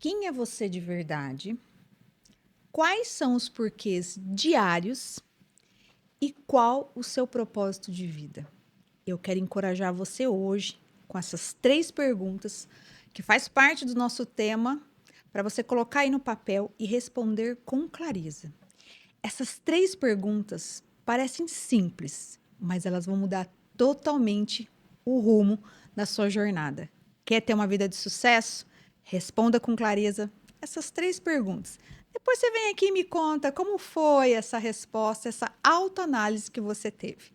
Quem é você de verdade? Quais são os porquês diários? E qual o seu propósito de vida? Eu quero encorajar você hoje com essas 3 perguntas que faz parte do nosso tema para você colocar aí no papel e responder com clareza. Essas 3 perguntas parecem simples, mas elas vão mudar totalmente o rumo da sua jornada. Quer ter uma vida de sucesso? Responda com clareza essas 3 perguntas. Depois você vem aqui e me conta como foi essa resposta, essa autoanálise que você teve.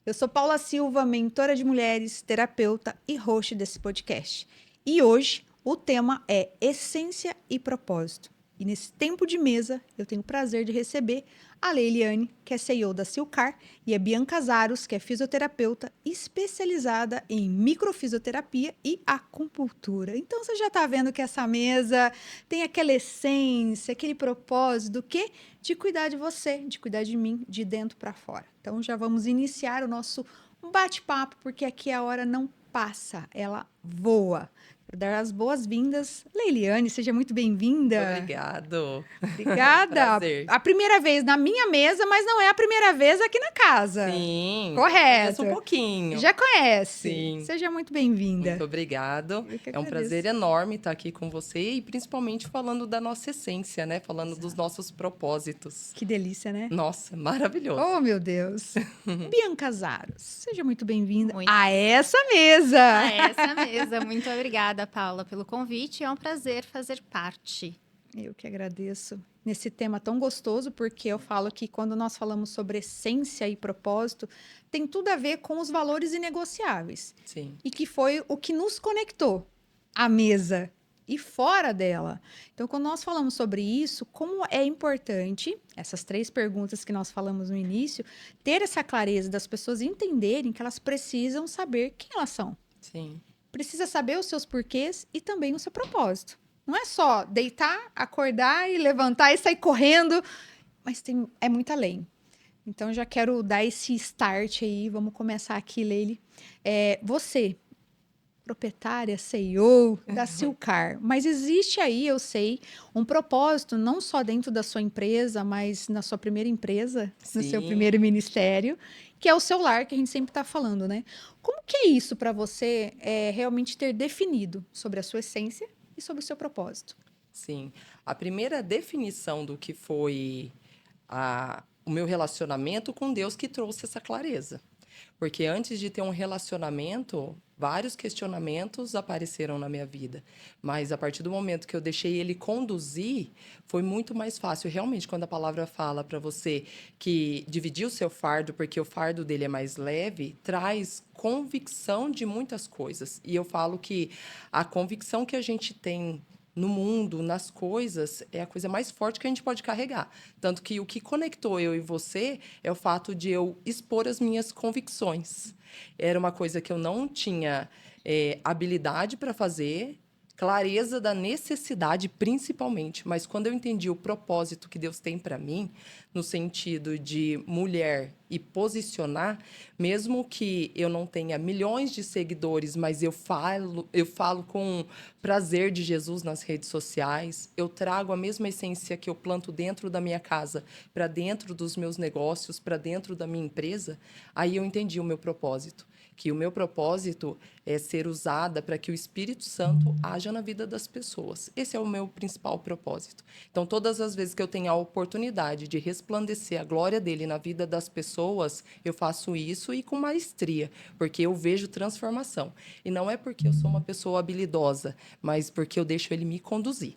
Eu sou Paula Silva, mentora de mulheres, terapeuta e host desse podcast. E hoje o tema é essência e propósito. E nesse tempo de mesa, eu tenho o prazer de receber a Leiliane, que é CEO da Silcar, e a Bianca Zaros, que é fisioterapeuta especializada em microfisioterapia e acupuntura. Então você já está vendo que essa mesa tem aquela essência, aquele propósito do quê? De cuidar de você, de cuidar de mim, de dentro para fora. Então já vamos iniciar o nosso bate-papo, porque aqui a hora não passa, ela voa. Quero dar as boas-vindas. Leiliane, seja muito bem-vinda. Obrigado. Obrigada. Prazer. A primeira vez na minha mesa, mas não é a primeira vez aqui na casa. Sim, conheço Correto. um pouquinho. Já conhece. Sim. Seja muito bem-vinda. Muito obrigado. Eu que É um agradeço. prazer enorme estar aqui com você e principalmente falando da nossa essência, né? Falando dos nossos propósitos. Que delícia, né? Nossa, maravilhoso. Oh, meu Deus. Bianca Zaros, seja muito bem-vinda Muito. a essa mesa. A essa mesa. Muito obrigada, Paula, pelo convite. É um prazer fazer parte. Eu que agradeço nesse tema tão gostoso, porque eu falo que quando nós falamos sobre essência e propósito, tem tudo a ver com os valores inegociáveis. Sim. E que foi o que nos conectou à mesa e fora dela. Então, quando nós falamos sobre isso, como é importante, essas 3 perguntas que nós falamos no início, ter essa clareza das pessoas entenderem que elas precisam saber quem elas são. Sim. Precisa saber os seus porquês e também o seu propósito. Não é só deitar, acordar e levantar e sair correndo, mas é muito além. Então, já quero dar esse start aí. Vamos começar aqui, Leile. Você, proprietária, CEO da Silcar, mas existe aí, eu sei, um propósito não só dentro da sua empresa, mas na sua primeira empresa, no seu Sim. primeiro ministério, que é o seu lar, que a gente sempre está falando, né? Como que é isso para você realmente ter definido sobre a sua essência e sobre o seu propósito? Sim. A primeira definição do que foi o meu relacionamento com Deus que trouxe essa clareza. Porque antes de ter um relacionamento, vários questionamentos apareceram na minha vida. Mas a partir do momento que eu deixei ele conduzir, foi muito mais fácil. Realmente, quando a palavra fala para você que dividir o seu fardo, porque o fardo dele é mais leve, traz convicção de muitas coisas. E eu falo que a convicção que a gente tem no mundo, nas coisas, é a coisa mais forte que a gente pode carregar. Tanto que o que conectou eu e você é o fato de eu expor as minhas convicções. Era uma coisa que eu não tinha habilidade para fazer, clareza da necessidade, principalmente. Mas quando eu entendi o propósito que Deus tem para mim, no sentido de mulher e posicionar, mesmo que eu não tenha milhões de seguidores, mas eu falo com prazer de Jesus nas redes sociais, eu trago a mesma essência que eu planto dentro da minha casa, para dentro dos meus negócios, para dentro da minha empresa, aí eu entendi o meu propósito. Que o meu propósito é ser usada para que o Espírito Santo haja na vida das pessoas. Esse é o meu principal propósito. Então, todas as vezes que eu tenho a oportunidade de resplandecer a glória dele na vida das pessoas, eu faço isso e com maestria, porque eu vejo transformação. E não é porque eu sou uma pessoa habilidosa, mas porque eu deixo ele me conduzir.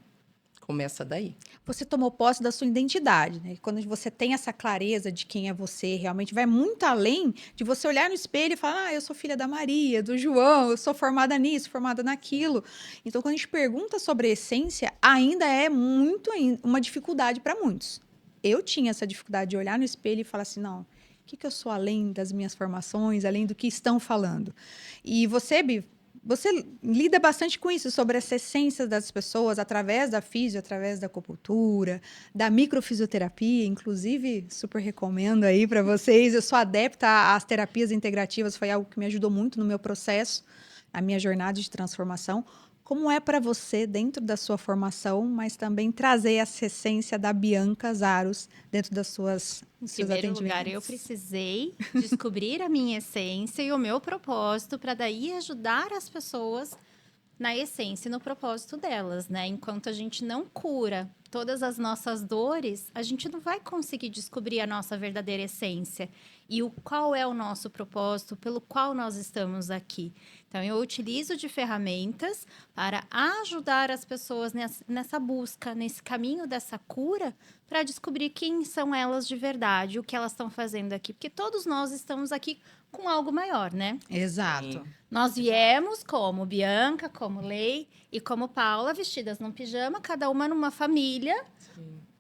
Começa daí. Você tomou posse da sua identidade, né? Quando você tem essa clareza de quem é você, realmente vai muito além de você olhar no espelho e falar: ah, eu sou filha da Maria, do João, eu sou formada nisso, formada naquilo. Então, quando a gente pergunta sobre a essência, ainda é muito uma dificuldade para muitos. Eu tinha essa dificuldade de olhar no espelho e falar assim: não, o que eu sou além das minhas formações, além do que estão falando? E você, Bi, você lida bastante com isso, sobre essa essência das pessoas, através da físio, através da acupuntura, da microfisioterapia, inclusive, super recomendo aí para vocês. Eu sou adepta às terapias integrativas, foi algo que me ajudou muito no meu processo a minha jornada de transformação. Como é para você, dentro da sua formação, mas também trazer essa essência da Bianca Zaros dentro das seus Em primeiro lugar, eu precisei descobrir a minha essência e o meu propósito para daí ajudar as pessoas na essência e no propósito delas, né? Enquanto a gente não cura todas as nossas dores, a gente não vai conseguir descobrir a nossa verdadeira essência e qual é o nosso propósito pelo qual nós estamos aqui. Então, eu utilizo de ferramentas para ajudar as pessoas nessa busca, nesse caminho dessa cura, para descobrir quem são elas de verdade, o que elas estão fazendo aqui. Porque todos nós estamos aqui com algo maior, né? Exato. Nós viemos como Bianca, como Lei e como Paula, vestidas num pijama, cada uma numa família,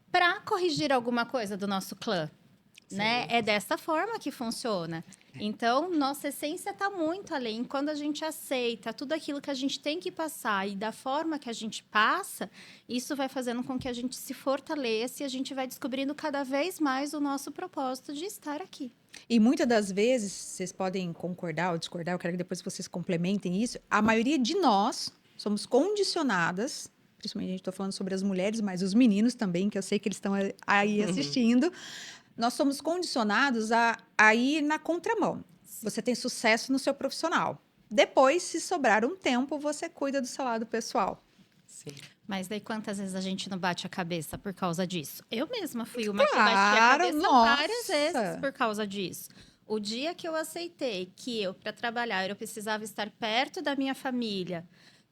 para corrigir alguma coisa do nosso clã, né? É dessa forma que funciona. Então, nossa essência está muito além. Quando a gente aceita tudo aquilo que a gente tem que passar e da forma que a gente passa, isso vai fazendo com que a gente se fortaleça e a gente vai descobrindo cada vez mais o nosso propósito de estar aqui. E muitas das vezes, vocês podem concordar ou discordar, eu quero que depois vocês complementem isso. A maioria de nós somos condicionadas, principalmente a gente está falando sobre as mulheres, mas os meninos também, que eu sei que eles estão aí assistindo. Nós somos condicionados a ir na contramão. Você tem sucesso no seu profissional. Depois, se sobrar um tempo, você cuida do seu lado pessoal. Sim. Mas daí quantas vezes a gente não bate a cabeça por causa disso? Eu mesma fui uma que bati a Claro, cabeça nossa. várias vezes por causa disso. O dia que eu aceitei que para trabalhar, eu precisava estar perto da minha família,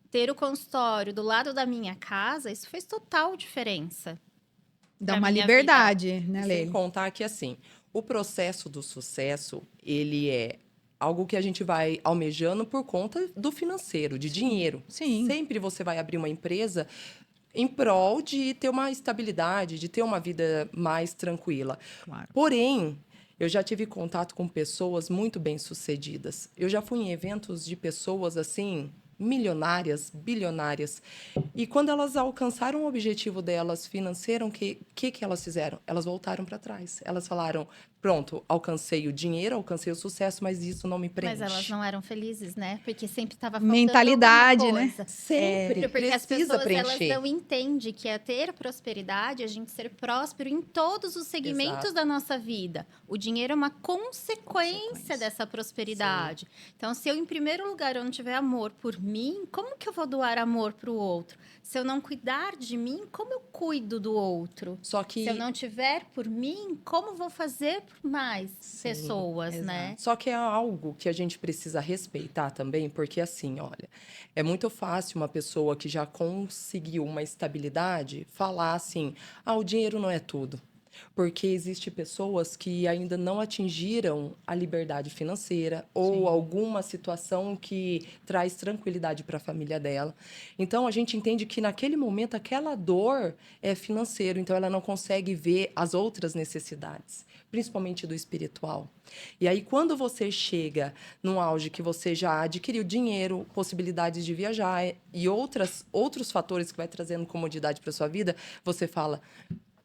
ter o consultório do lado da minha casa, isso fez total diferença. Dá pra uma minha liberdade, né, Sem Leila? contar que, assim, o processo do sucesso, ele é algo que a gente vai almejando por conta do financeiro, de dinheiro. Sim. Sempre você vai abrir uma empresa em prol de ter uma estabilidade, de ter uma vida mais tranquila. Claro. Porém, eu já tive contato com pessoas muito bem-sucedidas. Eu já fui em eventos de pessoas, assim, milionárias, bilionárias. E quando elas alcançaram o objetivo delas financeiro, o que elas fizeram? Elas voltaram para trás. Elas falaram, pronto, alcancei o dinheiro, alcancei o sucesso, mas isso não me preenche. Mas elas não eram felizes, né? Porque sempre estava faltando Mentalidade, alguma né? coisa. Sempre Porque as precisa pessoas elas preencher. não entendem que é ter prosperidade, a gente ser próspero em todos os segmentos Exato. da nossa vida. O dinheiro é uma consequência dessa prosperidade. Então, se eu, em primeiro lugar, eu não tiver amor por mim, como que eu vou doar amor para o outro? Se eu não cuidar de mim, como eu cuido do outro? Só que Se eu não tiver por mim, como vou fazer por mais Sim, pessoas, né? Só que é algo que a gente precisa respeitar também, porque assim, olha, é muito fácil uma pessoa que já conseguiu uma estabilidade falar assim: "Ah, o dinheiro não é tudo". Porque existe pessoas que ainda não atingiram a liberdade financeira ou alguma situação que traz tranquilidade para a família dela. Então a gente entende que naquele momento aquela dor é financeiro, então ela não consegue ver as outras necessidades, principalmente do espiritual. E aí quando você chega num auge que você já adquiriu dinheiro, possibilidades de viajar e outros fatores que vai trazendo comodidade para sua vida, você fala: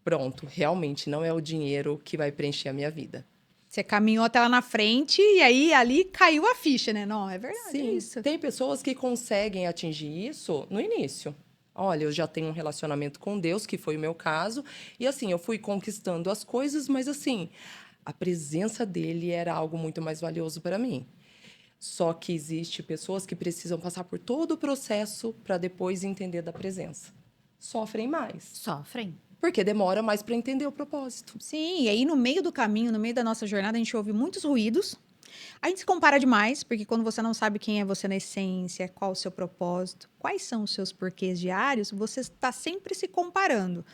pronto, realmente não é o dinheiro que vai preencher a minha vida. Você caminhou até lá na frente e aí ali caiu a ficha, né? Não, é verdade, é Sim, isso. tem pessoas que conseguem atingir isso no início. Olha, eu já tenho um relacionamento com Deus, que foi o meu caso, e assim, eu fui conquistando as coisas, mas assim, a presença dele era algo muito mais valioso para mim. Só que existe pessoas que precisam passar por todo o processo para depois entender da presença. Sofrem mais. Sofrem. Porque demora mais para entender o propósito. Sim, e aí no meio do caminho, no meio da nossa jornada, a gente ouve muitos ruídos. A gente se compara demais, porque quando você não sabe quem é você na essência, qual o seu propósito, quais são os seus porquês diários, você está sempre se comparando.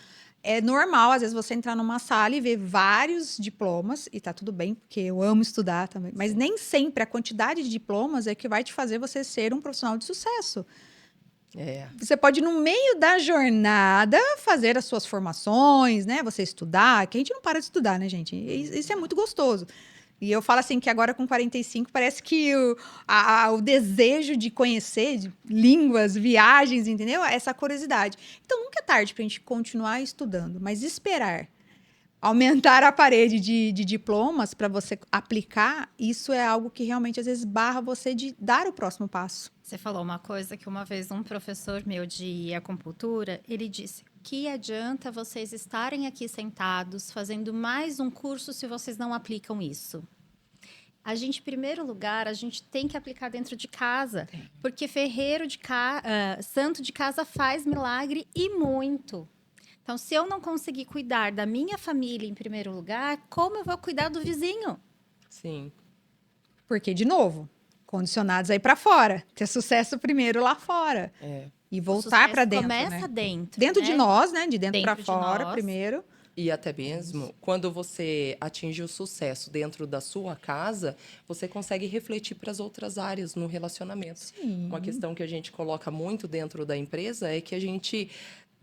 É normal, às vezes, você entrar numa sala e ver vários diplomas, e tá tudo bem, porque eu amo estudar também, mas nem sempre a quantidade de diplomas é que vai te fazer você ser um profissional de sucesso. É. Você pode, no meio da jornada, fazer as suas formações, né? Você estudar, que a gente não para de estudar, né, gente? Isso é muito gostoso. E eu falo assim que agora com 45 parece que o desejo de conhecer de línguas, viagens, entendeu? Essa curiosidade. Então nunca é tarde para a gente continuar estudando, mas esperar aumentar a parede de diplomas para você aplicar, isso é algo que realmente às vezes barra você de dar o próximo passo. Você falou uma coisa que uma vez um professor meu de acupuntura, ele disse: que adianta vocês estarem aqui sentados fazendo mais um curso se vocês não aplicam isso? A gente, em primeiro lugar, a gente tem que aplicar dentro de casa, porque santo de casa faz milagre e muito. Então, se eu não conseguir cuidar da minha família em primeiro lugar, como eu vou cuidar do vizinho? Sim. Porque, de novo, condicionados aí para fora. Ter sucesso primeiro lá fora. É. E voltar para dentro, começa né? dentro. Dentro né? de nós, né? De dentro para Dentro de fora, nós. primeiro. E até mesmo, quando você atinge o sucesso dentro da sua casa, você consegue refletir para as outras áreas no relacionamento. Sim. Uma questão que a gente coloca muito dentro da empresa é que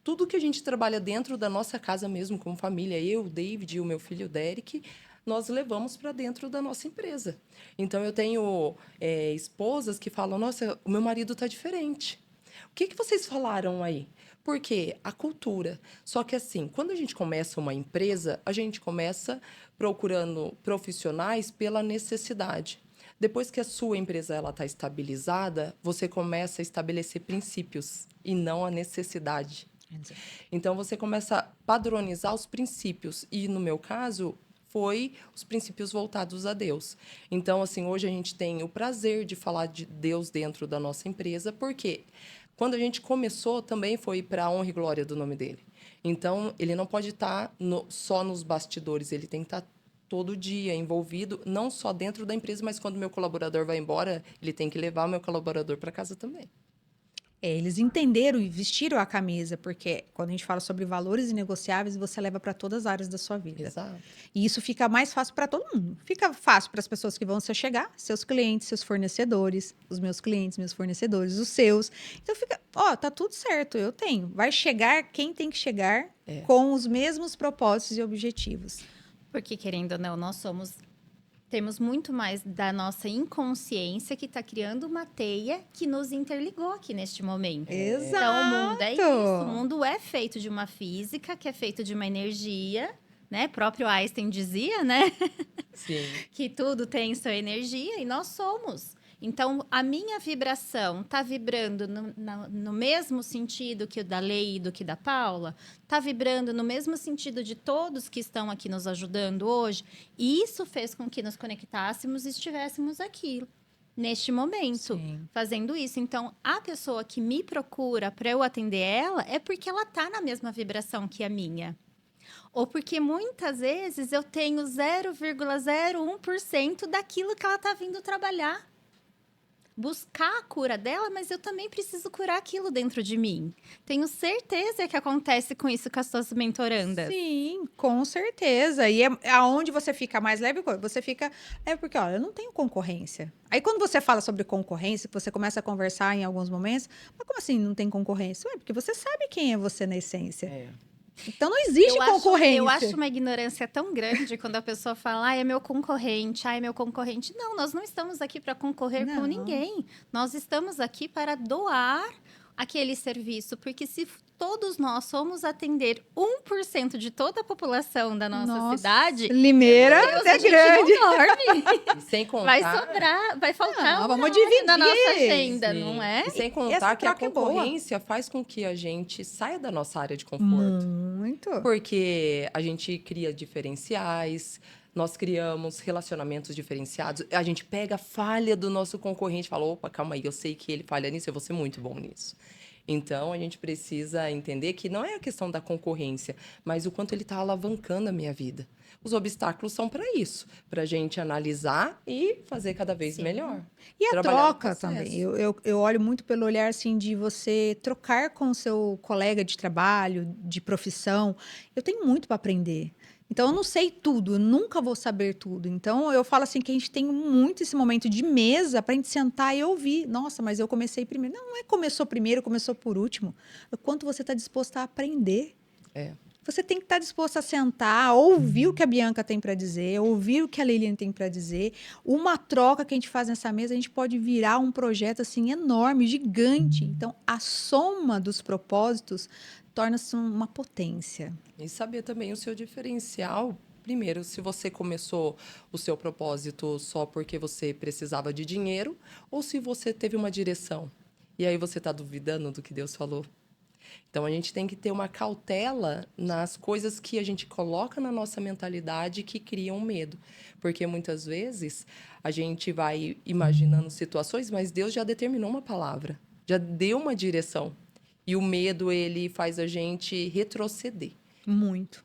tudo que a gente trabalha dentro da nossa casa mesmo, como família, eu, o David e o meu filho, o Derek, nós levamos para dentro da nossa empresa. Então, eu tenho esposas que falam, nossa, o meu marido está diferente. O que vocês falaram aí? Porque a cultura. Só que assim, quando a gente começa uma empresa, a gente começa procurando profissionais pela necessidade. Depois que a sua empresa está estabilizada, você começa a estabelecer princípios e não a necessidade. Então, você começa a padronizar os princípios. E, no meu caso, foi os princípios voltados a Deus. Então, assim, hoje a gente tem o prazer de falar de Deus dentro da nossa empresa, porque quando a gente começou, também foi para a honra e glória do nome dele. Então, ele não pode estar só nos bastidores, ele tem que estar todo dia envolvido, não só dentro da empresa, mas quando meu colaborador vai embora, ele tem que levar meu colaborador para casa também. Eles entenderam e vestiram a camisa, porque quando a gente fala sobre valores inegociáveis, você leva para todas as áreas da sua vida. Exato. E isso fica mais fácil para todo mundo. Fica fácil para as pessoas que vão se chegar, seus clientes, seus fornecedores, os meus clientes, meus fornecedores, os seus. Então fica, tá tudo certo, eu tenho. Vai chegar quem tem que chegar com os mesmos propósitos e objetivos. Porque, querendo ou não, temos muito mais da nossa inconsciência que está criando uma teia que nos interligou aqui neste momento. Exato. Então, o mundo é isso. O mundo é feito de uma física, que é feito de uma energia, né? Próprio Einstein dizia, né? Sim. Que tudo tem sua energia e nós somos. Então, a minha vibração está vibrando no mesmo sentido que o da Lei e do que da Paula? Está vibrando no mesmo sentido de todos que estão aqui nos ajudando hoje? E isso fez com que nos conectássemos e estivéssemos aqui, neste momento, fazendo isso. Então, a pessoa que me procura para eu atender ela é porque ela está na mesma vibração que a minha. Ou porque muitas vezes eu tenho 0,01% daquilo que ela está vindo trabalhar. Buscar a cura dela, mas eu também preciso curar aquilo dentro de mim. Tenho certeza que acontece com isso com as suas mentorandas. Sim, com certeza. E é aonde você fica mais leve, você fica... porque, olha, eu não tenho concorrência. Aí, quando você fala sobre concorrência, você começa a conversar em alguns momentos, mas como assim não tem concorrência? Porque você sabe quem é você na essência. Então, não existe concorrência. Eu acho uma ignorância tão grande quando a pessoa fala, é meu concorrente, é meu concorrente. Não, nós não estamos aqui para concorrer com ninguém. Nós estamos aqui para doar aquele serviço, porque se todos nós somos atender 1% de toda a população da nossa cidade... Limeira é grande. Não dorme. E sem contar... Vai sobrar, vai faltar vamos dividir na nossa agenda, não é? E sem contar que a concorrência faz com que a gente saia da nossa área de conforto. Muito. Porque a gente cria diferenciais, nós criamos relacionamentos diferenciados, a gente pega a falha do nosso concorrente e fala, opa, calma aí, eu sei que ele falha nisso, eu vou ser muito bom nisso. Então, a gente precisa entender que não é a questão da concorrência, mas o quanto ele está alavancando a minha vida. Os obstáculos são para isso, para a gente analisar e fazer cada vez melhor. E a Trabalhar troca também. Eu olho muito pelo olhar assim de você trocar com o seu colega de trabalho, de profissão. Eu tenho muito para aprender. Então, eu não sei tudo, eu nunca vou saber tudo. Então, eu falo assim que a gente tem muito esse momento de mesa para a gente sentar e ouvir. Nossa, mas eu comecei primeiro. Não é começou primeiro, começou por último. O quanto você está disposto a aprender. Você tem que estar disposto a sentar, ouvir o que a Bianca tem para dizer, ouvir o que a Liliane tem para dizer. Uma troca que a gente faz nessa mesa, a gente pode virar um projeto assim enorme, gigante. Então, a soma dos propósitos torna-se uma potência. E saber também o seu diferencial Primeiro, se você começou o seu propósito só porque você precisava de dinheiro, ou se você teve uma direção. E aí você está duvidando do que Deus falou. Então, a gente tem que ter uma cautela nas coisas que a gente coloca na nossa mentalidade que criam medo. Porque muitas vezes a gente vai imaginando situações, mas Deus já determinou uma palavra, já deu uma direção. E o medo, ele faz a gente retroceder. Muito,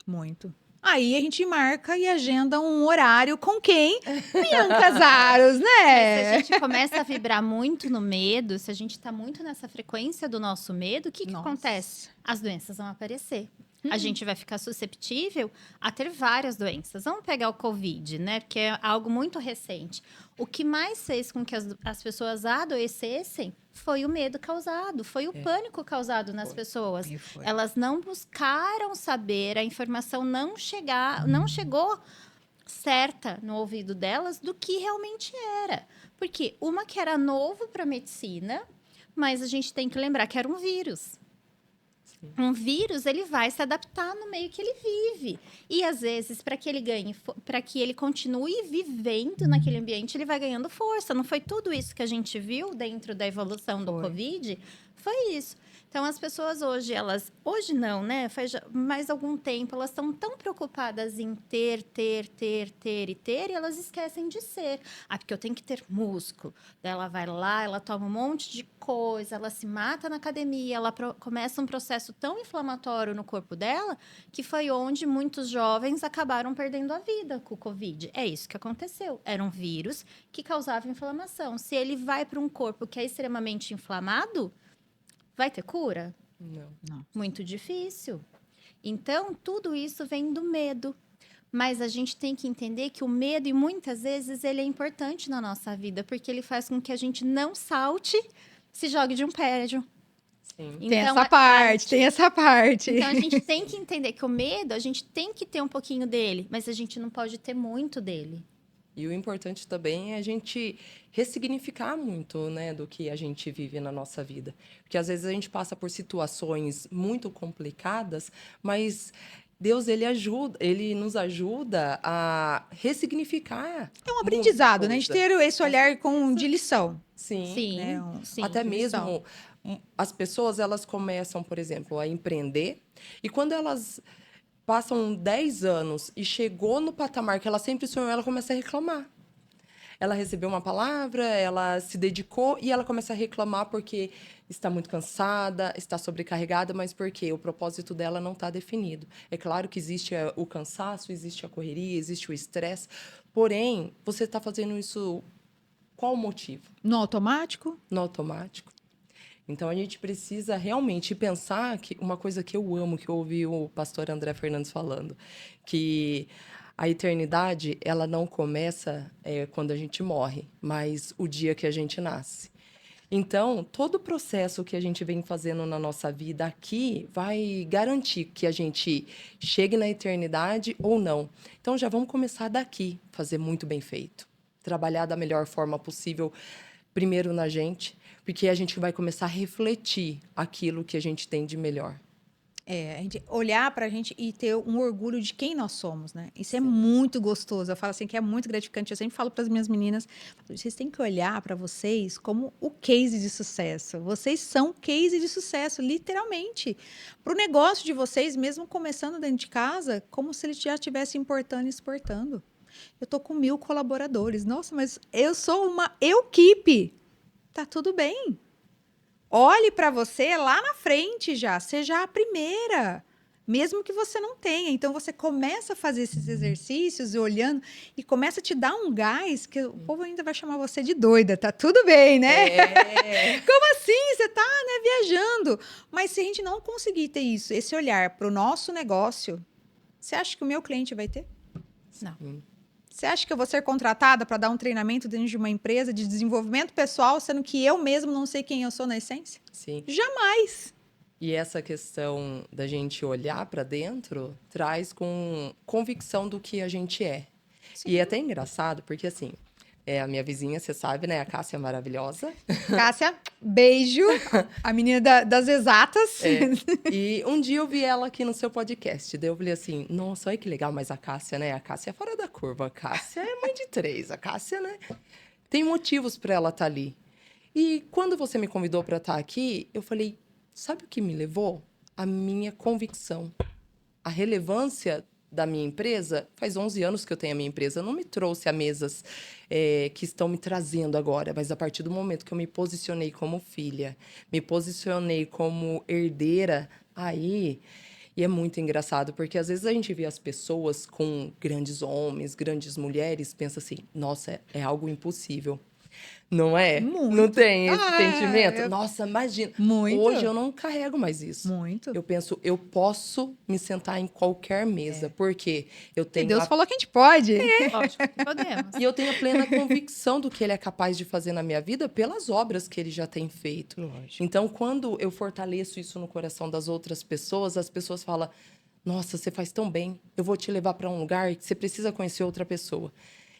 muito. Aí a gente marca e agenda um horário com quem? Bianca Zaros, Mas se a né? gente começa a vibrar muito no medo, se a gente tá muito nessa frequência do nosso medo, o que Nossa. acontece? As doenças vão aparecer. A gente vai ficar susceptível a ter várias doenças. Vamos pegar o Covid, né? Porque é algo muito recente. O que mais fez com que as pessoas adoecessem foi o medo causado, foi o pânico causado nas pessoas. Foi. Elas não buscaram saber, a informação não chegou certa no ouvido delas do que realmente era. Porque uma que era novo para a medicina, mas a gente tem que lembrar que era um vírus. Sim. Um vírus, ele vai se adaptar no meio que ele vive. E às vezes, para que ele ganhe, para que ele continue vivendo naquele ambiente, ele vai ganhando força. Não foi tudo isso que a gente viu dentro da evolução do Foi. Covid? Foi isso. Então, as pessoas hoje não, né? Faz mais algum tempo, elas estão tão preocupadas em ter, e elas esquecem de ser. Ah, porque eu tenho que ter músculo. Daí ela vai lá, ela toma um monte de coisa, ela se mata na academia, ela começa um processo tão inflamatório no corpo dela, que foi onde muitos jovens acabaram perdendo a vida com o Covid. É isso que aconteceu. Era um vírus que causava inflamação. Se ele vai para um corpo que é extremamente inflamado, vai ter cura? Não. Muito difícil. Então, tudo isso vem do medo. Mas a gente tem que entender que o medo, e muitas vezes, ele é importante na nossa vida, porque ele faz com que a gente não salte, se jogue de um prédio. Sim. Tem Então, essa parte, tem essa parte. Então, a gente tem que entender que o medo, a gente tem que ter um pouquinho dele, mas a gente não pode ter muito dele. E o importante também é a gente ressignificar muito, né, do que a gente vive na nossa vida. Porque às vezes a gente passa por situações muito complicadas, mas Deus, ele nos ajuda a ressignificar. É um muita aprendizado, né? A gente coisa. ter esse olhar de lição. Sim. Sim, Né? sim. Até de lição. mesmo as pessoas, elas começam, por exemplo, a empreender, e quando elas passam 10 anos e chegou no patamar que ela sempre sonhou, ela começa a reclamar. Ela recebeu uma palavra, ela se dedicou e ela começa a reclamar porque está muito cansada, está sobrecarregada, mas porque o propósito dela não está definido. É claro que existe o cansaço, existe a correria, existe o estresse, porém, você está fazendo isso qual o motivo? No automático? No automático. Então, a gente precisa realmente pensar que uma coisa que eu amo, que eu ouvi o pastor André Fernandes falando, que a eternidade, ela não começa quando a gente morre, mas o dia que a gente nasce. Então, todo o processo que a gente vem fazendo na nossa vida aqui vai garantir que a gente chegue na eternidade ou não. Então, já vamos começar daqui, fazer muito bem feito. Trabalhar da melhor forma possível, primeiro na gente, porque a gente vai começar a refletir aquilo que a gente tem de melhor. A gente olhar pra gente e ter um orgulho de quem nós somos, né? Isso é Sim. muito gostoso. Eu falo assim que é muito gratificante. Eu sempre falo para as minhas meninas, vocês têm que olhar para vocês como o case de sucesso. Vocês são case de sucesso, literalmente. Para o negócio de vocês, mesmo começando dentro de casa, como se ele já estivesse importando e exportando. Eu tô com 1000 colaboradores. Nossa, mas eu sou uma equipe. Tá tudo bem. Olhe para você lá na frente já, seja a primeira, mesmo que você não tenha. Então você começa a fazer esses exercícios e olhando e começa a te dar um gás que o povo ainda vai chamar você de doida, tá tudo bem, né? Como assim? Você tá, né, viajando? Mas se a gente não conseguir ter isso, esse olhar para o nosso negócio, você acha que o meu cliente vai ter? Não. Você acha que eu vou ser contratada para dar um treinamento dentro de uma empresa de desenvolvimento pessoal, sendo que eu mesmo não sei quem eu sou na essência? Sim. Jamais. E essa questão da gente olhar para dentro traz com convicção do que a gente é. Sim. E é até engraçado, porque assim, É a minha vizinha, você sabe, né? A Cássia é maravilhosa. Cássia, beijo. A menina das exatas. É. E um dia eu vi ela aqui no seu podcast. Daí eu falei assim, nossa, olha que legal, mas a Cássia, né? A Cássia é fora da curva. A Cássia é mãe de 3. A Cássia, né? Tem motivos para ela estar ali. E quando você me convidou para estar aqui, eu falei, sabe o que me levou? A minha convicção. A relevância da minha empresa, faz 11 anos que eu tenho a minha empresa, não me trouxe a mesas que estão me trazendo agora, mas a partir do momento que eu me posicionei como filha, me posicionei como herdeira, aí... E é muito engraçado, porque às vezes a gente vê as pessoas com grandes homens, grandes mulheres, pensa assim, nossa, é algo impossível. Não é? Muito. Não tem esse Ah, sentimento? Nossa, imagina. Muito. Hoje eu não carrego mais isso. Muito. Eu penso, eu posso me sentar em qualquer mesa, porque eu E tenho Deus falou que a gente pode. Lógico que podemos. e eu tenho a plena convicção do que ele é capaz de fazer na minha vida pelas obras que ele já tem feito. Lógico. Então, quando eu fortaleço isso no coração das outras pessoas, as pessoas falam: nossa, você faz tão bem, eu vou te levar para um lugar que você precisa conhecer outra pessoa.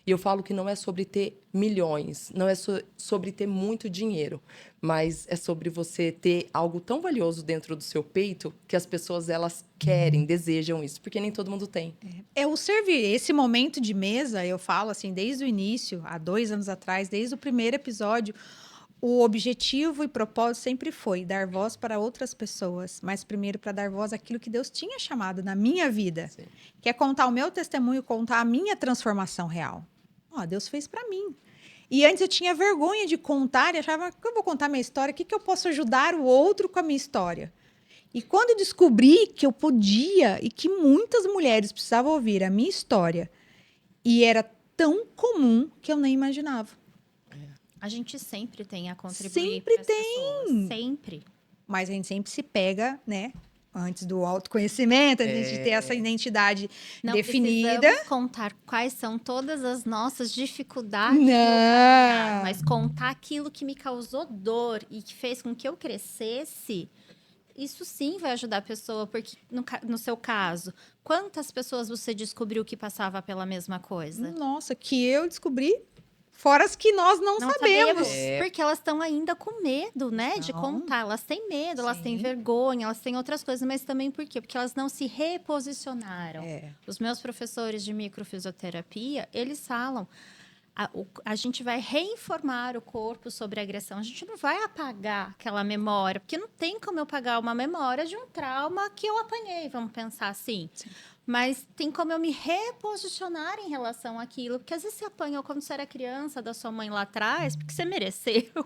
E eu falo que não é sobre ter milhões, não é sobre ter muito dinheiro, mas é sobre você ter algo tão valioso dentro do seu peito que as pessoas elas querem, desejam isso, porque nem todo mundo tem. É o servir. Esse momento de mesa, eu falo assim, desde o início, há 2 anos atrás, desde o primeiro episódio, o objetivo e propósito sempre foi dar voz para outras pessoas, mas primeiro para dar voz àquilo que Deus tinha chamado na minha vida, Sim. que é contar o meu testemunho, contar a minha transformação real. Ó, Deus fez para mim. E antes eu tinha vergonha de contar e achava que eu vou contar minha história, o que eu posso ajudar o outro com a minha história? E quando eu descobri que eu podia e que muitas mulheres precisavam ouvir a minha história, e era tão comum que eu nem imaginava. A gente sempre tem a contribuir Sempre pras pessoas. Sempre. Mas a gente sempre se pega, né? Antes do autoconhecimento, antes de ter essa identidade Não definida. precisamos contar quais são todas as nossas dificuldades no Não. caminhar, mas contar aquilo que me causou dor e que fez com que eu crescesse, isso sim vai ajudar a pessoa, porque no seu caso, quantas pessoas você descobriu que passava pela mesma coisa? Nossa, que eu descobri, fora as que nós não sabemos. Porque elas estão ainda com medo, né, de Não. contar. Elas têm medo, elas têm Sim. vergonha, elas têm outras coisas, mas também por quê? Porque elas não se reposicionaram. É. Os meus professores de microfisioterapia, eles falam, a gente vai reinformar o corpo sobre a agressão. A gente não vai apagar aquela memória, porque não tem como eu apagar uma memória de um trauma que eu apanhei, vamos pensar assim. Sim. Mas tem como eu me reposicionar em relação àquilo. Porque às vezes você apanhou quando você era criança da sua mãe lá atrás, porque você mereceu.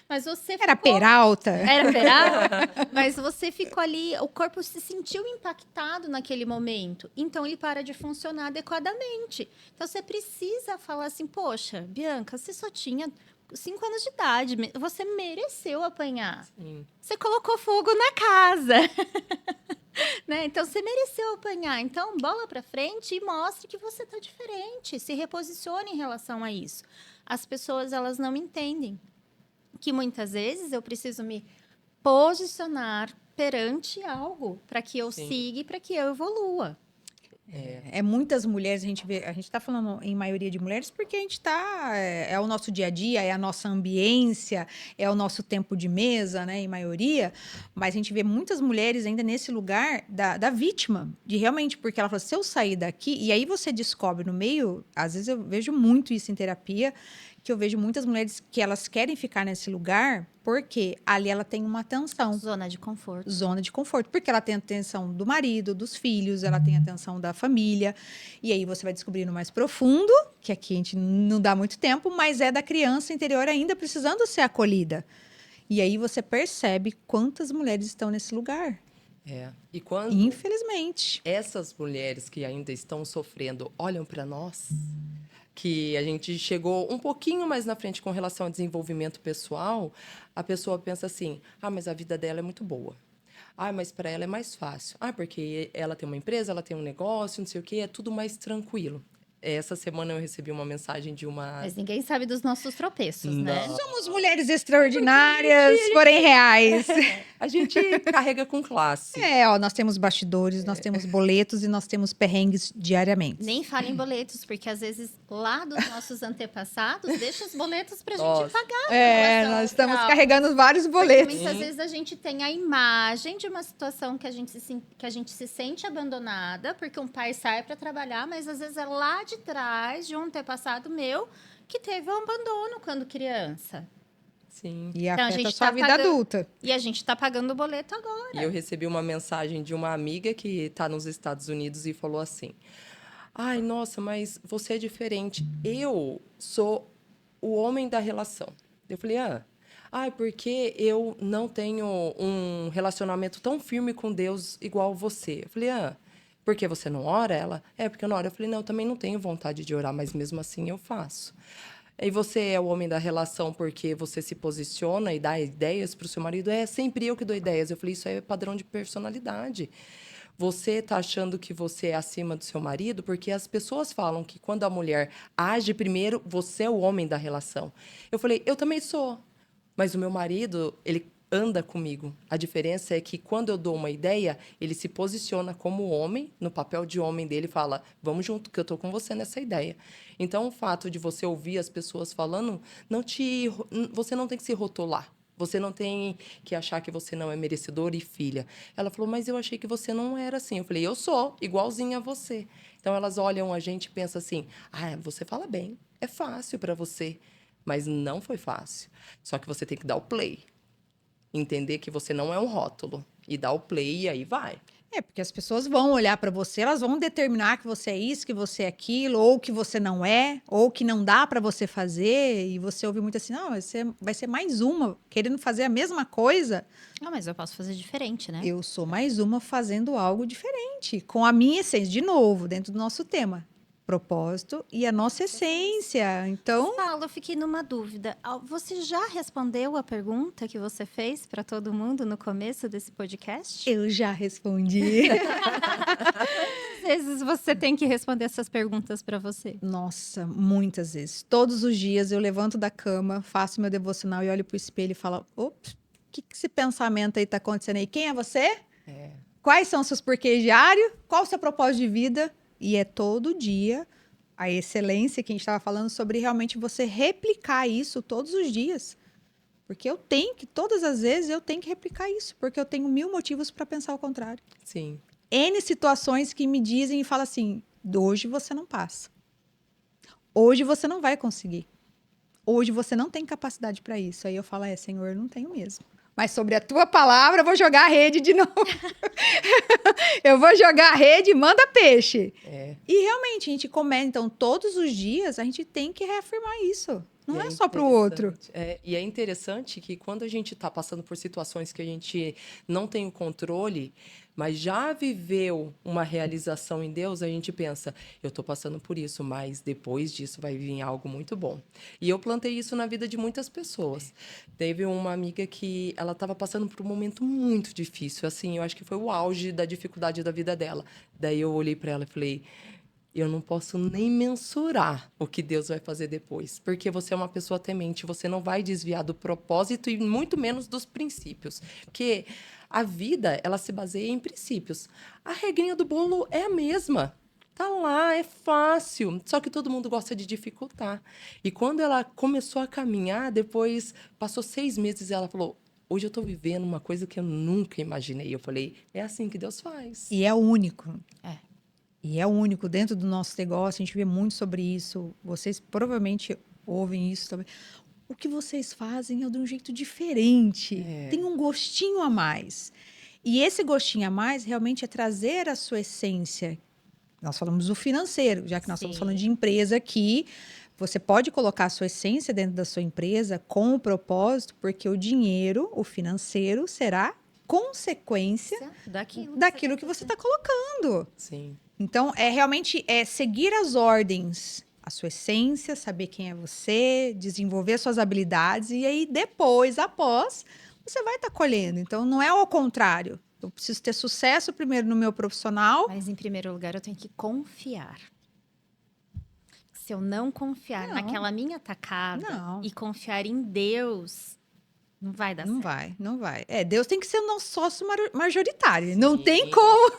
Mas você Era ficou... Peralta. Era Peralta? Mas você ficou ali, o corpo se sentiu impactado naquele momento. Então, ele para de funcionar adequadamente. Então, você precisa falar assim, poxa, Bianca, você só tinha 5 anos de idade. Você mereceu apanhar. Sim. Você colocou fogo na casa. Né? Então, você mereceu apanhar. Então, bola pra frente e mostre que você tá diferente. Se reposicione em relação a isso. As pessoas, elas não entendem que muitas vezes eu preciso me posicionar perante algo para que eu Sim. siga e para que eu evolua. É muitas mulheres, a gente está falando em maioria de mulheres porque a gente está, é o nosso dia a dia, é a nossa ambiência, é o nosso tempo de mesa, né, em maioria, mas a gente vê muitas mulheres ainda nesse lugar da vítima, de realmente, porque ela fala, se eu sair daqui, e aí você descobre no meio, às vezes eu vejo muito isso em terapia, que eu vejo muitas mulheres que elas querem ficar nesse lugar porque ali ela tem uma atenção. Zona de conforto. Zona de conforto, porque ela tem a atenção do marido, dos filhos, ela tem a atenção da família. E aí você vai descobrindo mais profundo, que aqui a gente não dá muito tempo, mas é da criança interior ainda precisando ser acolhida. E aí você percebe quantas mulheres estão nesse lugar. E quando Infelizmente. essas mulheres que ainda estão sofrendo olham para nós, que a gente chegou um pouquinho mais na frente com relação ao desenvolvimento pessoal, a pessoa pensa assim, mas a vida dela é muito boa. Mas para ela é mais fácil. Porque ela tem uma empresa, ela tem um negócio, não sei o quê, é tudo mais tranquilo. essa semana eu recebi uma mensagem de uma... Mas ninguém sabe dos nossos tropeços, né? Não. Somos mulheres extraordinárias, porém reais. A gente carrega com classe. Nós temos bastidores, nós temos boletos e nós temos perrengues diariamente. Nem fala em boletos, porque às vezes lá dos nossos antepassados, deixa os boletos pra gente Nossa. pagar. Relação Nós estamos ao- carregando vários Porque boletos. muitas vezes a gente tem a imagem de uma situação que a gente se sente abandonada, porque um pai sai para trabalhar, mas às vezes é lá de trás, de um antepassado meu, que teve um abandono quando criança. Sim. E Então, a afeta gente a sua tá vida pagando- adulta. E a gente tá pagando o boleto agora. E eu recebi uma mensagem de uma amiga que está nos Estados Unidos e falou assim: ai, nossa, mas você é diferente. Eu sou o homem da relação. Eu falei, porque eu não tenho um relacionamento tão firme com Deus igual você. Eu falei, porque você não ora? Ela, porque eu não oro. Eu falei, não, eu também não tenho vontade de orar, mas mesmo assim eu faço. E você é o homem da relação porque você se posiciona e dá ideias para o seu marido? É sempre eu que dou ideias. Eu falei, isso é padrão de personalidade. Você está achando que você é acima do seu marido porque as pessoas falam que quando a mulher age primeiro, você é o homem da relação. Eu falei, eu também sou. Mas o meu marido, ele anda comigo. A diferença é que quando eu dou uma ideia, ele se posiciona como homem, no papel de homem dele, e fala, vamos junto, que eu estou com você nessa ideia. Então, o fato de você ouvir as pessoas falando, você não tem que se rotular. Você não tem que achar que você não é merecedor e filha. Ela falou, mas eu achei que você não era assim. Eu falei, eu sou, igualzinha a você. Então, elas olham a gente e pensam assim, você fala bem, é fácil para você. Mas não foi fácil. Só que você tem que dar o play. Entender que você não é um rótulo. E dar o play e aí vai. Porque as pessoas vão olhar para você, elas vão determinar que você é isso, que você é aquilo, ou que você não é, ou que não dá para você fazer. E você ouve muito assim, não, vai ser mais uma querendo fazer a mesma coisa. Mas eu posso fazer diferente, né? Eu sou mais uma fazendo algo diferente, com a minha essência, de novo, dentro do nosso tema. Propósito e a nossa essência. Então, Paulo, eu fiquei numa dúvida. Você já respondeu a pergunta que você fez para todo mundo no começo desse podcast? eu já respondi. Às vezes você tem que responder essas perguntas para você. Nossa, muitas vezes. Todos os dias eu levanto da cama, faço meu devocional e olho pro espelho e falo, ops, o que esse pensamento aí tá acontecendo aí? Quem é você? Quais são os seus porquês diários? Qual o seu propósito de vida? E é todo dia a excelência que a gente estava falando sobre realmente você replicar isso todos os dias. Porque todas as vezes eu tenho que replicar isso, porque eu tenho 1000 motivos para pensar o contrário. Sim. N situações que me dizem e falam assim, hoje você não passa. Hoje você não vai conseguir. Hoje você não tem capacidade para isso. Aí eu falo, Senhor, eu não tenho mesmo. Mas sobre a tua palavra, eu vou jogar a rede de novo. Eu vou jogar a rede e manda peixe. E realmente, a gente começa. Então, todos os dias, a gente tem que reafirmar isso. Não é só para o outro. E é interessante que quando a gente está passando por situações que a gente não tem o controle, mas já viveu uma realização em Deus, a gente pensa, eu estou passando por isso, mas depois disso vai vir algo muito bom. E eu plantei isso na vida de muitas pessoas. Teve uma amiga que ela estava passando por um momento muito difícil, assim, eu acho que foi o auge da dificuldade da vida dela. Daí eu olhei para ela e falei, eu não posso nem mensurar o que Deus vai fazer depois, porque você é uma pessoa temente, você não vai desviar do propósito e muito menos dos princípios, porque a vida, ela se baseia em princípios. A regrinha do bolo é a mesma, tá lá, é fácil, só que todo mundo gosta de dificultar. E quando ela começou a caminhar, depois passou 6 meses e ela falou, hoje eu estou vivendo uma coisa que eu nunca imaginei. Eu falei, é assim que Deus faz. E é único. E é único dentro do nosso negócio, a gente vê muito sobre isso. Vocês provavelmente ouvem isso também. O que vocês fazem é de um jeito diferente. Tem um gostinho a mais. E esse gostinho a mais realmente é trazer a sua essência. Nós falamos do financeiro, já que nós estamos falando de empresa aqui. Você pode colocar a sua essência dentro da sua empresa com o propósito, porque o dinheiro, o financeiro, será consequência daquilo que você está colocando. Sim. Então, realmente seguir as ordens, a sua essência, saber quem é você, desenvolver suas habilidades e aí após, você vai estar colhendo. Então, não é ao contrário. Eu preciso ter sucesso primeiro no meu profissional. Mas, em primeiro lugar, eu tenho que confiar. Se eu não confiar Não. naquela minha tacada Não. e confiar em Deus, não vai dar Não certo. vai, não vai. Deus tem que ser o nosso sócio majoritário. Não Sim. tem como.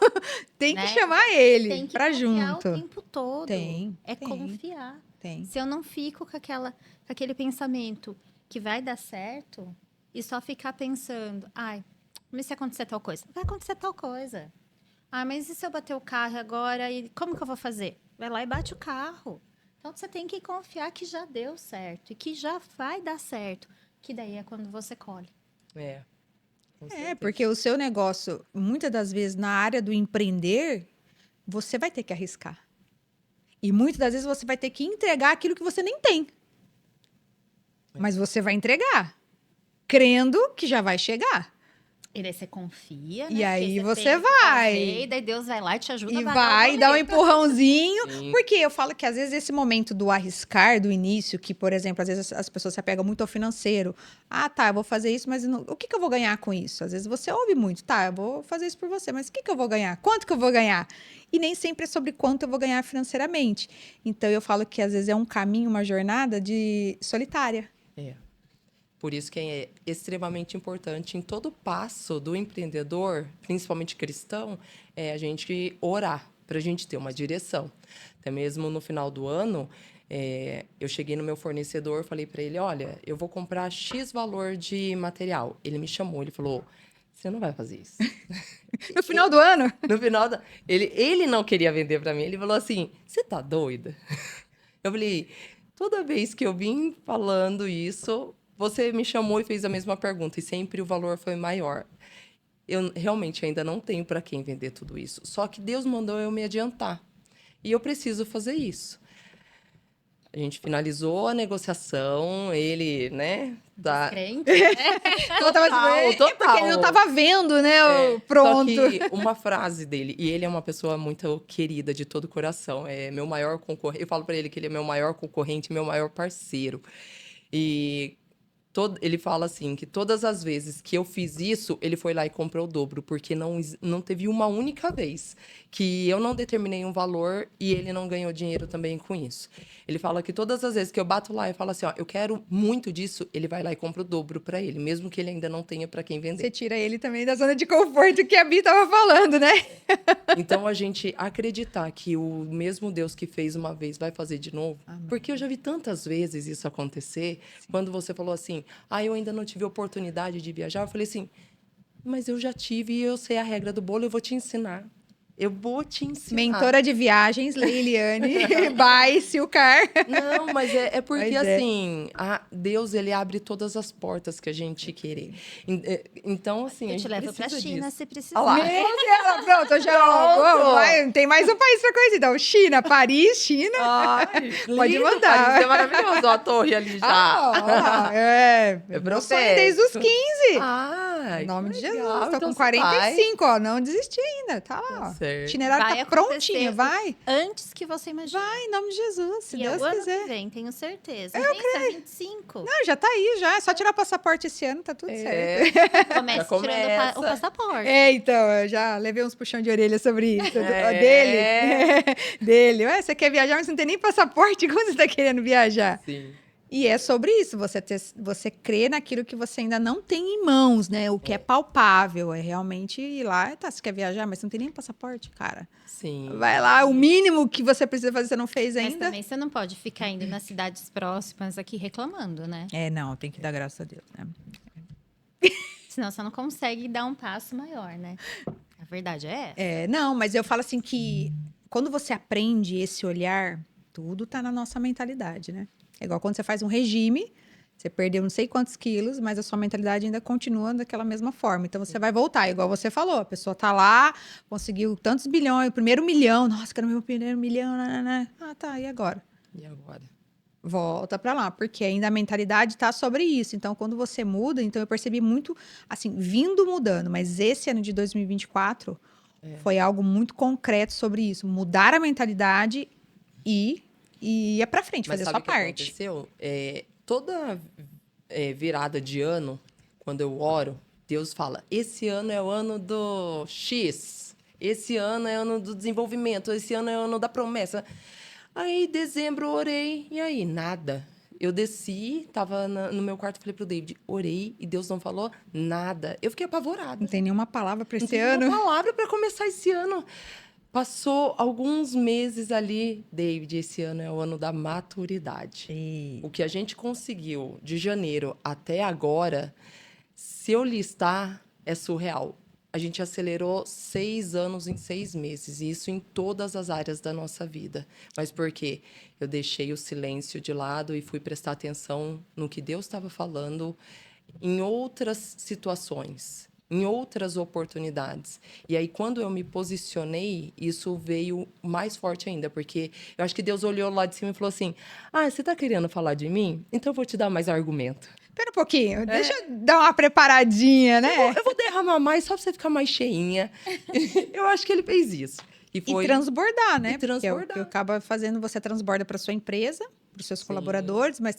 Tem que Né? chamar ele Tem que pra confiar junto. o tempo todo. Tem, É tem. confiar. Tem. Se eu não fico com aquele pensamento que vai dar certo e só ficar pensando, ai, mas se acontecer tal coisa? Vai acontecer tal coisa. Ah, mas e se eu bater o carro agora? E como que eu vou fazer? Vai lá e bate o carro. Então você tem que confiar que já deu certo e que já vai dar certo. Que daí é quando você colhe. Com certeza. Porque o seu negócio, muitas das vezes, na área do empreender, você vai ter que arriscar. E muitas das vezes você vai ter que entregar aquilo que você nem tem. Mas você vai entregar, crendo que já vai chegar. E daí você confia, né? E Porque aí você tem que vai. fazer, e daí Deus vai lá e te ajuda E a pagar o vai dar um boleto. empurrãozinho. Sim. Porque eu falo que às vezes esse momento do arriscar, do início, que, por exemplo, às vezes as pessoas se apegam muito ao financeiro. Ah, tá, eu vou fazer isso, mas o que eu vou ganhar com isso? Às vezes você ouve muito, tá, eu vou fazer isso por você, mas o que eu vou ganhar? Quanto que eu vou ganhar? E nem sempre é sobre quanto eu vou ganhar financeiramente. Então eu falo que às vezes é um caminho, uma jornada de solitária. Por isso que é extremamente importante em todo passo do empreendedor, principalmente cristão, a gente orar para a gente ter uma direção. Até mesmo no final do ano, eu cheguei no meu fornecedor, falei para ele, olha, eu vou comprar X valor de material. Ele me chamou, ele falou, você não vai fazer isso. No final do ano? No final, ele não queria vender para mim. Ele falou assim, você tá doida? Eu falei, toda vez que eu vim falando isso, você me chamou e fez a mesma pergunta. E sempre o valor foi maior. Eu realmente ainda não tenho para quem vender tudo isso. Só que Deus mandou eu me adiantar. E eu preciso fazer isso. A gente finalizou a negociação, ele, né? Crente. Porque ele não tava vendo, né? Pronto. Só que uma frase dele, e ele é uma pessoa muito querida de todo o coração, é meu maior concorrente. Eu falo para ele que ele é meu maior concorrente, meu maior parceiro. E ele fala assim, que todas as vezes que eu fiz isso, ele foi lá e comprou o dobro, porque não teve uma única vez que eu não determinei um valor e ele não ganhou dinheiro também com isso. Ele fala que todas as vezes que eu bato lá e falo assim, ó, eu quero muito disso, ele vai lá e compra o dobro para ele, mesmo que ele ainda não tenha para quem vender. Você tira ele também da zona de conforto que a Bi tava falando, né? Então, a gente acreditar que o mesmo Deus que fez uma vez vai fazer de novo. Amém. Porque eu já vi tantas vezes isso acontecer. Quando você falou assim, eu ainda não tive oportunidade de viajar. Eu falei assim, mas eu já tive e eu sei a regra do bolo, eu vou te ensinar. Eu vou te ensinar. Mentora de viagens, Leiliane, by Silcar. Não, mas é porque, Mas é. assim, Deus, ele abre todas as portas que a gente querer. Então, assim, a Eu te gente levo pra precisa China disso. se precisar. Olha lá. Meu Deus, pronto, já tem mais um país pra conhecer. Então, China, Paris, China. Ai, Pode lindo, mandar. Paris, é maravilhoso, ó, a torre ali já. É É meu sonho desde os 15. Ai, Em nome que de legal. Jesus, tô Então com você vai. 45, ó, não desisti ainda, tá lá, Tá ó. certo. O itinerário Vai tá acontecer prontinho, vai. Antes que você imagine. Vai, em nome de Jesus, se E é Deus o ano quiser. que vem, tenho certeza. Eu creio. 25. Não, já tá aí, já. É só tirar o passaporte esse ano, tá tudo certo. Comece Já tirando começa. o passaporte. Então, eu já levei uns puxão de orelha sobre isso. É. Dele. Dele. Ué, você quer viajar, mas não tem nem passaporte. Como você tá querendo viajar? Sim. E é sobre isso, você crê naquilo que você ainda não tem em mãos, né? O que é palpável, é realmente ir lá, tá, você quer viajar, mas não tem nem passaporte, cara. Sim. Vai lá, o mínimo que você precisa fazer, você não fez Mas ainda. também você não pode ficar indo nas cidades próximas aqui reclamando, né? Não, tem que dar graças a Deus, né? Senão você não consegue dar um passo maior, né? A verdade é essa. Não, mas eu falo assim que quando você aprende esse olhar, tudo tá na nossa mentalidade, né? É igual quando você faz um regime, você perdeu não sei quantos quilos, mas a sua mentalidade ainda continua daquela mesma forma. Então você vai voltar, igual você falou, a pessoa tá lá, conseguiu tantos bilhões, o primeiro milhão, nossa, quero meu primeiro milhão, né? Ah, tá, e agora? E agora? Volta pra lá, porque ainda a mentalidade tá sobre isso. Então, quando você muda, então eu percebi muito, assim, vindo mudando, mas esse ano de 2024 foi algo muito concreto sobre isso. Mudar a mentalidade e ir pra frente, Mas fazer a sabe sua o que parte. aconteceu? Toda virada de ano, quando eu oro, Deus fala, esse ano é o ano do X. Esse ano é o ano do desenvolvimento. Esse ano é o ano da promessa. Aí, dezembro, orei, e aí, nada. Eu desci, tava no meu quarto, falei pro David, orei, e Deus não falou nada. Eu fiquei apavorada. Não tem nenhuma palavra para Não esse tem ano? uma palavra para começar esse ano. Passou alguns meses ali, David, esse ano é o ano da maturidade. O que a gente conseguiu de janeiro até agora, se eu listar, é surreal. A gente acelerou 6 anos em 6 meses, e isso em todas as áreas da nossa vida. Mas por quê? Eu deixei o silêncio de lado e fui prestar atenção no que Deus estava falando em outras situações, em outras oportunidades. E aí, quando eu me posicionei, isso veio mais forte ainda, porque eu acho que Deus olhou lá de cima e falou assim: ah, você está querendo falar de mim? Então eu vou te dar mais argumento. Espera um pouquinho, deixa eu dar uma preparadinha, né? Eu vou derramar mais só para você ficar mais cheinha. Eu acho que ele fez isso. E transbordar, né? E transbordar. Porque acaba fazendo, você transborda para sua empresa, para os seus Sim. colaboradores, mas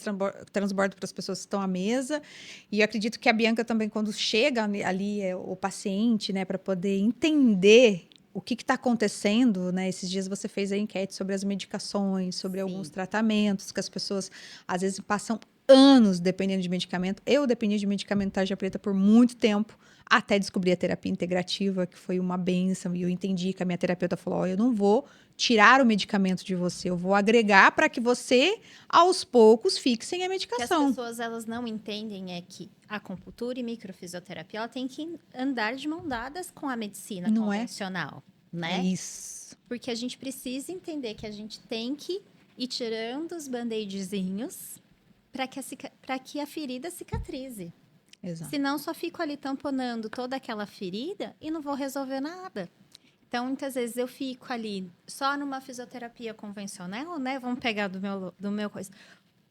transborda para as pessoas que estão à mesa. E eu acredito que a Bianca também, quando chega ali o paciente, né, para poder entender o que está acontecendo, né? Esses dias você fez a enquete sobre as medicações, sobre alguns tratamentos que as pessoas às vezes passam anos dependendo de medicamento. Eu dependi de medicamento tarja preta por muito tempo, até descobrir a terapia integrativa, que foi uma bênção, e eu entendi que a minha terapeuta falou: oh, eu não vou tirar o medicamento de você, eu vou agregar para que você, aos poucos, fixe sem a O que as medicação. pessoas elas não entendem é que a acupuntura e microfisioterapia ela tem que andar de mão dadas com a medicina Não é? convencional, né? É isso. Porque a gente precisa entender que a gente tem que ir tirando os band-aidzinhos para que a ferida cicatrize. Exato. Senão, só fico ali tamponando toda aquela ferida e não vou resolver nada. Então, muitas vezes eu fico ali só numa fisioterapia convencional, né? Vamos pegar do meu coisa,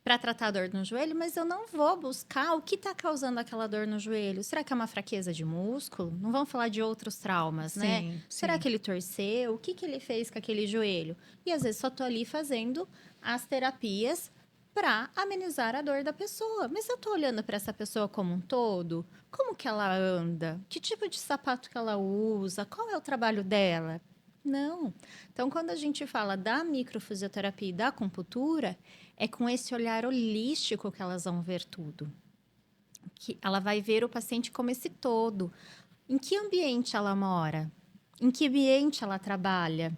para tratar a dor no joelho, mas eu não vou buscar o que está causando aquela dor no joelho. Será que é uma fraqueza de músculo? Não vamos falar de outros traumas, né? Sim, Será sim. que ele torceu? O que ele fez com aquele joelho? E às vezes só tô ali fazendo as terapias para amenizar a dor da pessoa. Mas eu tô olhando para essa pessoa como um todo? Como que ela anda? Que tipo de sapato que ela usa? Qual é o trabalho dela? Não. Então, quando a gente fala da microfisioterapia e da acupuntura, é com esse olhar holístico que elas vão ver tudo. Que ela vai ver o paciente como esse todo. Em que ambiente ela mora? Em que ambiente ela trabalha?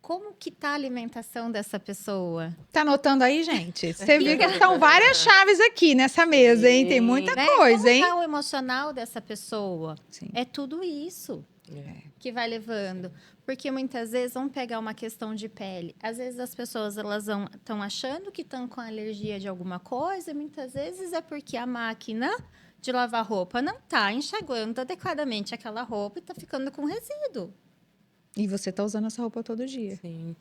Como que tá a alimentação dessa pessoa? Tá anotando aí, gente? Você viu que são várias chaves aqui nessa mesa, hein? Tem muita Né? coisa, Como hein? tá o emocional dessa pessoa? Sim. É tudo isso É. que vai levando. Porque muitas vezes, vamos pegar uma questão de pele. Às vezes as pessoas elas estão achando que estão com alergia de alguma coisa, e muitas vezes é porque a máquina de lavar roupa não está enxaguando adequadamente aquela roupa e está ficando com resíduo. E você tá usando essa roupa todo dia. Sim.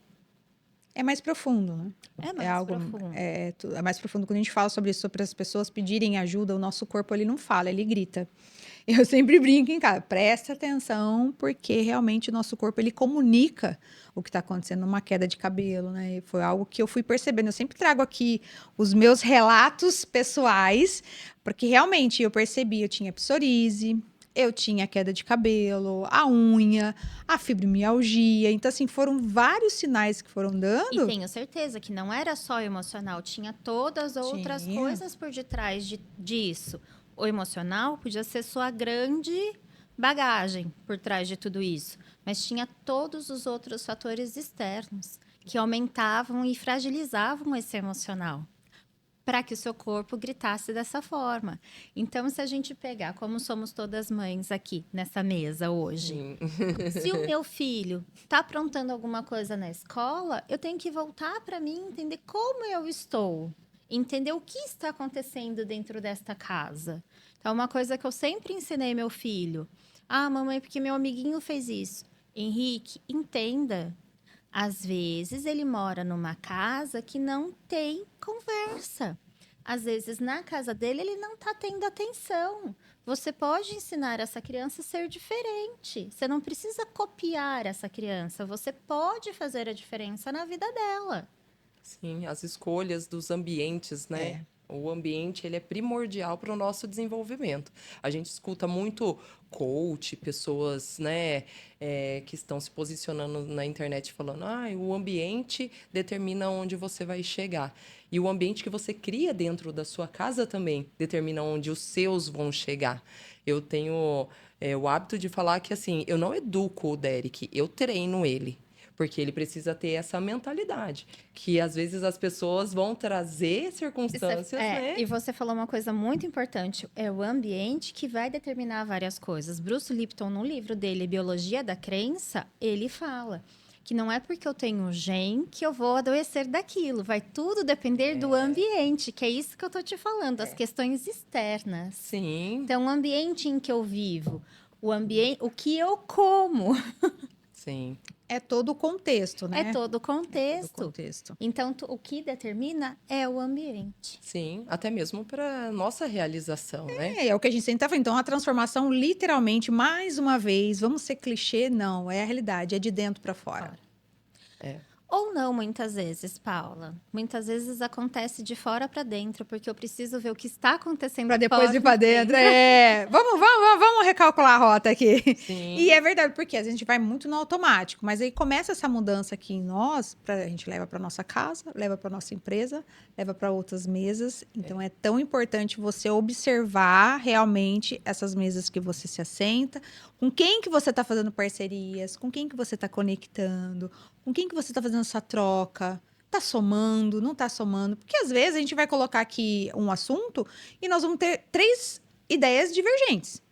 É mais profundo, né? É mais algo profundo. é mais profundo. Quando a gente fala sobre isso, para as pessoas pedirem ajuda, o nosso corpo ele não fala, ele grita. Eu sempre brinco em casa, presta atenção, porque realmente o nosso corpo ele comunica o que está acontecendo numa queda de cabelo, né? E foi algo que eu fui percebendo. Eu sempre trago aqui os meus relatos pessoais, porque realmente eu percebi, eu tinha psoríase, eu tinha queda de cabelo, a unha, a fibromialgia. Então, assim, foram vários sinais que foram E dando. tenho certeza que não era só emocional, tinha todas as outras Tinha. coisas por detrás disso. O emocional podia ser sua grande bagagem por trás de tudo isso, mas tinha todos os outros fatores externos que aumentavam e fragilizavam esse emocional para que o seu corpo gritasse dessa forma. Então, se a gente pegar, como somos todas mães aqui nessa mesa hoje, Sim. se o meu filho está aprontando alguma coisa na escola, eu tenho que voltar para mim, entender como eu estou, entender o que está acontecendo dentro desta casa. Então, uma coisa que eu sempre ensinei meu filho: ah, mamãe, porque meu amiguinho fez isso. Henrique, entenda. Às vezes ele mora numa casa que não tem conversa. Às vezes na casa dele ele não está tendo atenção. Você pode ensinar essa criança a ser diferente. Você não precisa copiar essa criança. Você pode fazer a diferença na vida dela. Sim, as escolhas dos ambientes, né? O ambiente, ele é primordial para o nosso desenvolvimento. A gente escuta muito coach, pessoas, né, que estão se posicionando na internet falando, o ambiente determina onde você vai chegar. E o ambiente que você cria dentro da sua casa também determina onde os seus vão chegar. Eu tenho o hábito de falar que, assim, eu não educo o Derek, eu treino ele. Porque ele precisa ter essa mentalidade. Que às vezes as pessoas vão trazer circunstâncias, né? E você falou uma coisa muito importante. É o ambiente que vai determinar várias coisas. Bruce Lipton, no livro dele, Biologia da Crença, ele fala que não é porque eu tenho gen que eu vou adoecer daquilo. Vai tudo depender do ambiente, que é isso que eu tô te falando, as questões externas. Sim, Então, o ambiente em que eu vivo, o que eu como, sim. É todo o contexto, né? é todo o Todo o contexto. contexto. Então, o que determina é o ambiente. Sim, até mesmo para nossa realização, né? É o que a gente sempre tá falando. Então, a transformação, literalmente, mais uma vez, vamos ser clichê? Não, é a realidade, é de dentro para fora. É. Ou não, muitas vezes, Paula. Muitas vezes acontece de fora para dentro, porque eu preciso ver o que está acontecendo Para depois fora ir para e dentro. É. Vamos recalcular a rota aqui. Sim. E é verdade, porque a gente vai muito no automático, mas aí começa essa mudança aqui em nós, a gente leva para nossa casa, leva para nossa empresa, leva para outras mesas. Então é tão importante você observar realmente essas mesas que você se assenta, com quem que você está fazendo parcerias, com quem que você está conectando, com quem que você está fazendo essa troca. Tá somando, não tá somando? Porque às vezes a gente vai colocar aqui um assunto e nós vamos ter 3 ideias divergentes.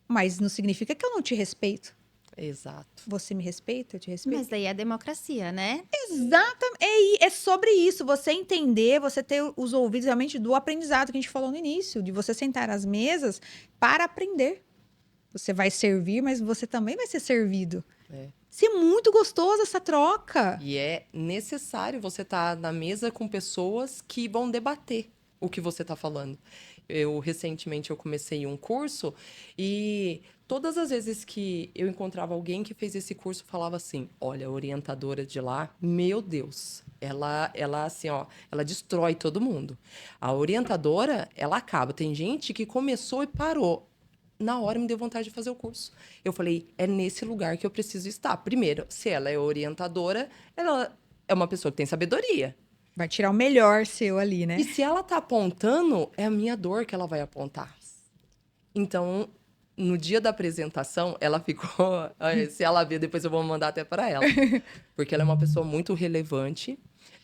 Mas não significa que eu não te respeito. Exato. Você me respeita, eu te respeito. Mas daí é democracia, né? Exatamente. É sobre isso. Você entender, você ter os ouvidos realmente do aprendizado que a gente falou no início, de você sentar às mesas para aprender. Você vai servir, mas você também vai ser servido. É. Isso é muito gostoso, essa troca. E é necessário você estar na mesa com pessoas que vão debater o que você está falando. Recentemente, eu comecei um curso e todas as vezes que eu encontrava alguém que fez esse curso, falava assim, olha, a orientadora de lá, meu Deus, ela assim, ó, ela destrói todo mundo. A orientadora, ela acaba. Tem gente que começou e parou. Na hora me deu vontade de fazer o curso. Eu falei, é nesse lugar que eu preciso estar. Primeiro, se ela é orientadora, ela é uma pessoa que tem sabedoria. Vai tirar o melhor seu ali, né? E se ela tá apontando, é a minha dor que ela vai apontar. Então, no dia da apresentação, ela ficou... Se ela ver, depois eu vou mandar até para ela. Porque ela é uma pessoa muito relevante.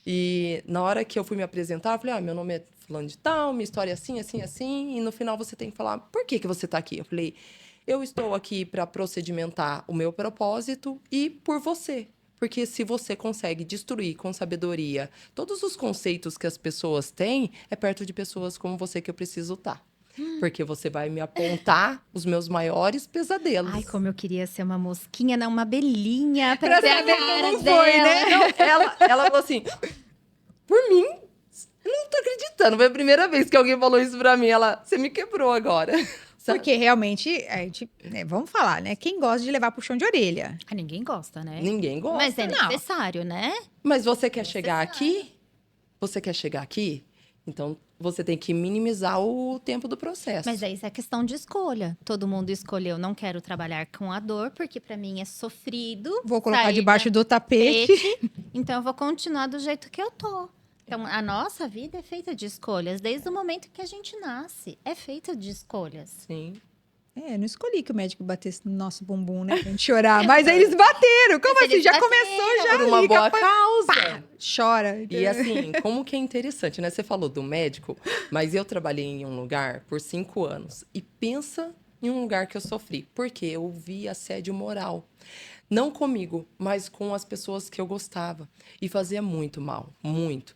E na hora que eu fui me apresentar, eu falei, meu nome é fulano de tal, minha história é assim, assim, assim. E no final você tem que falar, por que você tá aqui? Eu falei, eu estou aqui para procedimentar o meu propósito e por você. Porque se você consegue destruir com sabedoria todos os conceitos que as pessoas têm, é perto de pessoas como você que eu preciso estar. Porque você vai me apontar os meus maiores pesadelos. Ai, como eu queria ser uma mosquinha, não, uma abelhinha pra Pra ver a saber cara como dela. foi, né? Não, ela falou assim, por mim, eu não tô acreditando. Foi a primeira vez que alguém falou isso pra mim. Você me quebrou agora. Sabe? Porque realmente, a gente, vamos falar, né? Quem gosta de levar puxão de orelha? Ah, ninguém gosta, né? Ninguém gosta. Mas é não. necessário, né? Mas você quer chegar aqui? Você quer chegar aqui? Então, você tem que minimizar o tempo do processo. Mas aí isso é questão de escolha. Todo mundo escolheu, não quero trabalhar com a dor, porque pra mim é sofrido. Vou colocar sair debaixo do tapete. Então eu vou continuar do jeito que eu tô. Então a nossa vida é feita de escolhas, desde o momento que a gente nasce. É feita de escolhas. Sim. Não escolhi que o médico batesse no nosso bumbum, né? Pra gente chorar. Mas aí eles bateram. Como Mas assim? eles Já bateram. começou, já Por uma ali, boa capaz- causa. Chora. E assim, como que é interessante, né? Você falou do médico, mas eu trabalhei em um lugar por 5 anos. E pensa em um lugar que eu sofri. Porque eu vi assédio moral. Não comigo, mas com as pessoas que eu gostava. E fazia muito mal, muito.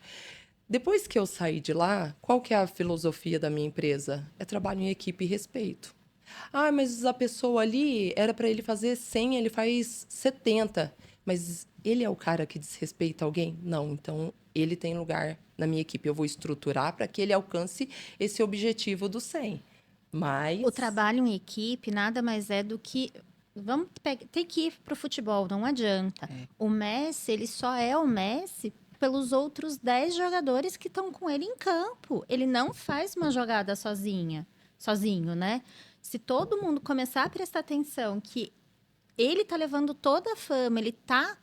Depois que eu saí de lá, qual que é a filosofia da minha empresa? É trabalho em equipe e respeito. Ah, mas a pessoa ali, era para ele fazer 100, ele faz 70. Mas ele é o cara que desrespeita alguém? Não, então ele tem lugar na minha equipe. Eu vou estruturar para que ele alcance esse objetivo do 100. Mas... O trabalho em equipe nada mais é do que. Tem que ir pro futebol, não adianta. O Messi, ele só é o Messi pelos outros 10 jogadores que estão com ele em campo. Ele não faz uma jogada sozinho, né? Se todo mundo começar a prestar atenção que ele tá levando toda a fama,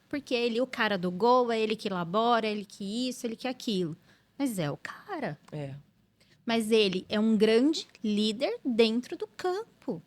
porque ele é o cara do gol, é ele que elabora, é ele que isso, ele que aquilo. Mas é o cara. É. Mas ele é um grande líder dentro do campo.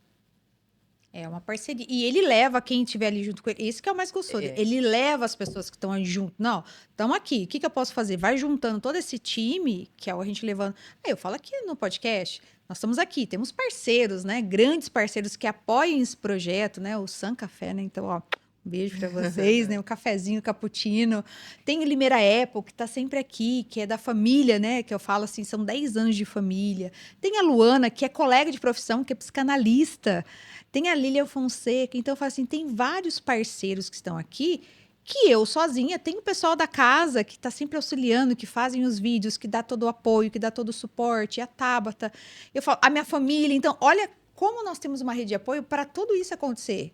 É uma parceria. E ele leva quem estiver ali junto com ele. Isso que é o mais gostoso. É. Ele leva as pessoas que estão aí junto. Não, estamos aqui. O que, que eu posso fazer? Vai juntando todo esse time, que é a gente levando. Aí eu falo aqui no podcast. Nós estamos aqui. Temos parceiros, né? Grandes parceiros que apoiam esse projeto, né? O Sun Café, né? Então, ó, um beijo para vocês, né? O cafezinho, o cappuccino. Tem o Limeira Apple, que está sempre aqui, que é da família, né? Que eu falo assim, são 10 anos de família. Tem a Luana, que é colega de profissão, que é psicanalista. Tem a Lília Fonseca. Então, eu falo assim, tem vários parceiros que estão aqui que eu sozinha, tem o pessoal da casa que está sempre auxiliando, que fazem os vídeos, que dá todo o apoio, que dá todo o suporte, a Tabata. Eu falo, a minha família. Então, olha como nós temos uma rede de apoio para tudo isso acontecer.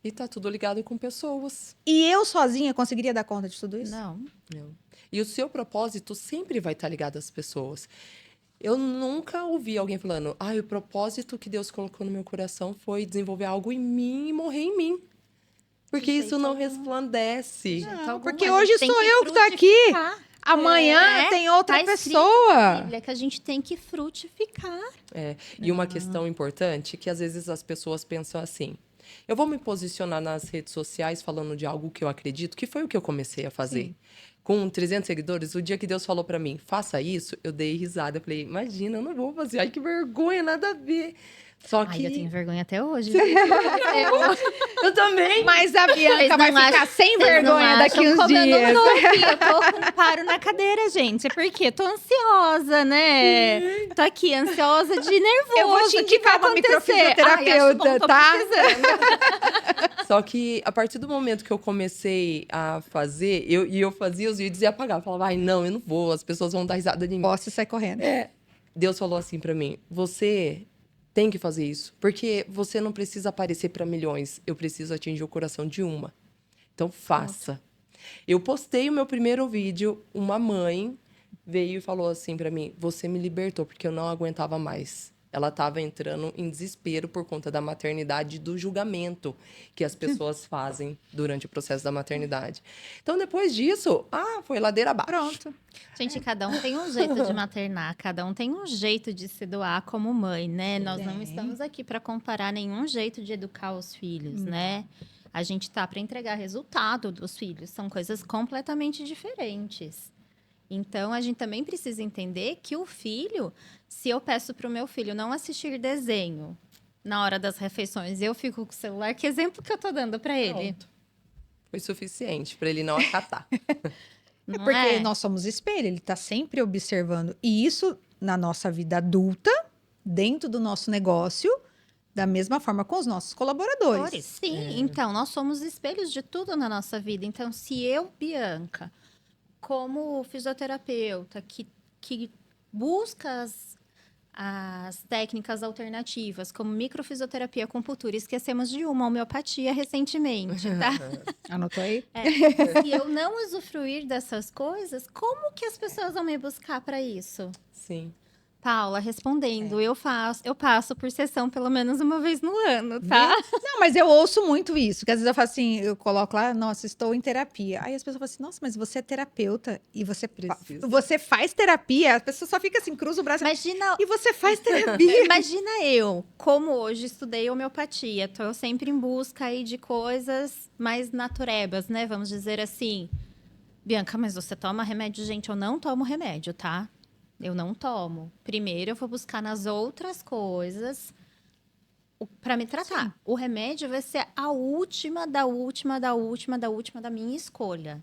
E tá tudo ligado com pessoas. E eu sozinha conseguiria dar conta de tudo isso? Não. Não. E o seu propósito sempre vai estar ligado às pessoas. Eu nunca ouvi alguém falando, o propósito que Deus colocou no meu coração foi desenvolver algo em mim e morrer em mim. Porque De isso jeito não algum. resplandece. Não, porque A gente hoje tem sou eu que tô aqui. frutificar. Amanhã tem outra Tá escrito pessoa. na Bíblia que a gente tem que frutificar. E uma questão importante que às vezes as pessoas pensam assim, eu vou me posicionar nas redes sociais falando de algo que eu acredito, que foi o que eu comecei a fazer. Sim. Com 300 seguidores, o dia que Deus falou pra mim, faça isso, eu dei risada. Eu falei, imagina, eu não vou fazer. Ai, que vergonha, nada a ver. Só que... Ai, eu tenho vergonha até hoje. Eu também. Mas a Bianca Vocês vai não ficar sem Vocês não vergonha daqui acham uns como dias. Eu não tô aqui, eu não paro na cadeira, gente. É porque eu tô ansiosa, né? Tô aqui, ansiosa de nervoso. Eu vou te O que indicar vai uma acontecer? microfisioterapeuta, Ai, acho bom, tô tá? precisando. Só que a partir do momento que eu comecei a fazer, eu fazia os vídeos e apagava. Falava, ai, não, eu não vou, as pessoas vão dar risada de mim. Posso sair correndo. Deus falou assim pra mim, você tem que fazer isso, porque você não precisa aparecer pra milhões, eu preciso atingir o coração de uma. Então faça. Eu postei o meu primeiro vídeo, uma mãe veio e falou assim pra mim, você me libertou, porque eu não aguentava mais. Ela estava entrando em desespero por conta da maternidade e do julgamento que as pessoas fazem durante o processo da maternidade. Então, depois disso, foi ladeira abaixo. Pronto. Gente, cada um tem um jeito de maternar, cada um tem um jeito de se doar como mãe, né? Nós não Tem. estamos aqui para comparar nenhum jeito de educar os filhos, né? A gente tá para entregar resultado dos filhos, são coisas completamente diferentes. Então, a gente também precisa entender que o filho, se eu peço para o meu filho não assistir desenho na hora das refeições, eu fico com o celular, que exemplo que eu tô dando para ele? Pronto. Foi suficiente para ele não acatar. Não Porque é? nós somos espelho, ele está sempre observando. E isso, na nossa vida adulta, dentro do nosso negócio, da mesma forma com os nossos colaboradores. Sim, então, nós somos espelhos de tudo na nossa vida. Então, se eu, Bianca, como fisioterapeuta, que busca as técnicas alternativas, como microfisioterapia, acupuntura, esquecemos de uma, homeopatia, recentemente, tá? Anotou aí? Se eu não usufruir dessas coisas, como que as pessoas vão me buscar para isso? Sim. Paula, respondendo, eu passo por sessão pelo menos uma vez no ano, tá? Não, mas eu ouço muito isso. Que às vezes eu falo assim, eu coloco lá, nossa, estou em terapia. Aí as pessoas falam assim, nossa, mas você é terapeuta e você faz terapia? A pessoa só fica assim, cruza o braço Imagina, e você faz terapia. imagina eu, como hoje estudei homeopatia, tô eu sempre em busca aí de coisas mais naturebas, né? Vamos dizer assim. Bianca, mas você toma remédio? Gente, eu não tomo remédio, tá? Eu não tomo. Primeiro eu vou buscar nas outras coisas para me tratar. Sim. O remédio vai ser a última da minha escolha.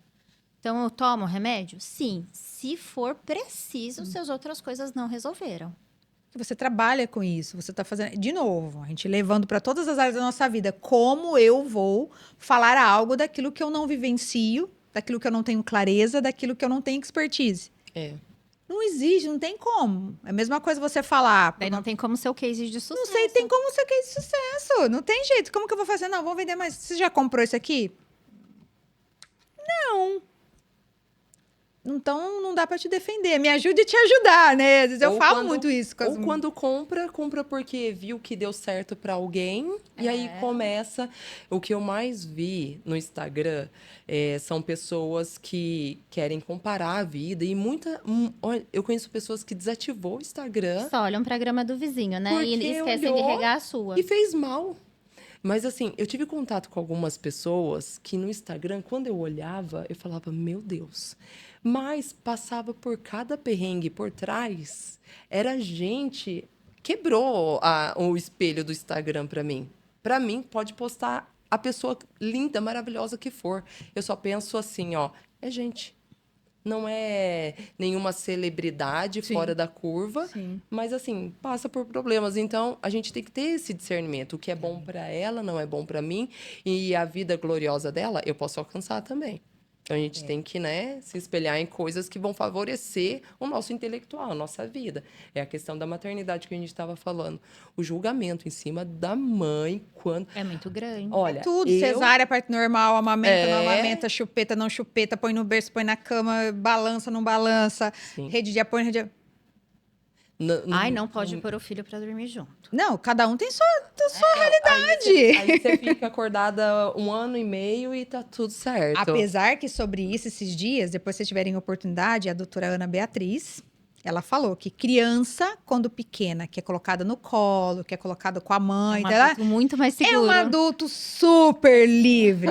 Então, eu tomo remédio? Sim. Se for preciso, se as outras coisas não resolveram. Você trabalha com isso, você está fazendo. De novo, a gente levando para todas as áreas da nossa vida. Como eu vou falar algo daquilo que eu não vivencio, daquilo que eu não tenho clareza, daquilo que eu não tenho expertise? Não existe, não tem como. É a mesma coisa você falar. Daí não tem como ser o case de sucesso. Não sei, tem como ser case de sucesso. Não tem jeito. Como que eu vou fazer? Não, vou vender mais. Você já comprou isso aqui? Não. então não dá pra te defender. Me ajude a te ajudar, né? Às vezes eu Ou falo quando- muito isso com as Ou quando compra porque viu que deu certo pra alguém. E aí começa. O que eu mais vi no Instagram são pessoas que querem comparar a vida. E olha, eu conheço pessoas que desativou o Instagram Só olham pra grama do vizinho, né? E porque esquecem de olhou regar a sua. e fez mal. Mas assim, eu tive contato com algumas pessoas que no Instagram, quando eu olhava, eu falava, meu Deus. Mas passava por cada perrengue por trás. Era gente. Quebrou o espelho do Instagram pra mim. Pra mim, pode postar a pessoa linda, maravilhosa que for. Eu só penso assim, ó, é gente. Não é nenhuma celebridade Sim. fora da curva, Sim. mas assim, passa por problemas. Então, a gente tem que ter esse discernimento. O que é bom para ela não é bom para mim, e a vida gloriosa dela eu posso alcançar também. Então, a gente tem que, né, se espelhar em coisas que vão favorecer o nosso intelectual, a nossa vida. É a questão da maternidade que a gente estava falando. O julgamento em cima da mãe quando... É muito grande. Olha, Tudo, eu... cesárea, parto normal, amamenta, não É. amamenta, chupeta, não chupeta, põe no berço, põe na cama, balança, não balança, Sim. rede de apoio, rede de... Ai, não pode pôr o filho pra dormir junto. Não, cada um tem sua realidade. Aí você fica acordada 1 ano e meio e tá tudo certo. Apesar que sobre isso, esses dias, depois se vocês tiverem oportunidade, a doutora Ana Beatriz, ela falou que criança, quando pequena, que é colocada no colo, que é colocada com a mãe, É um dela, adulto muito mais é seguro. um adulto super livre.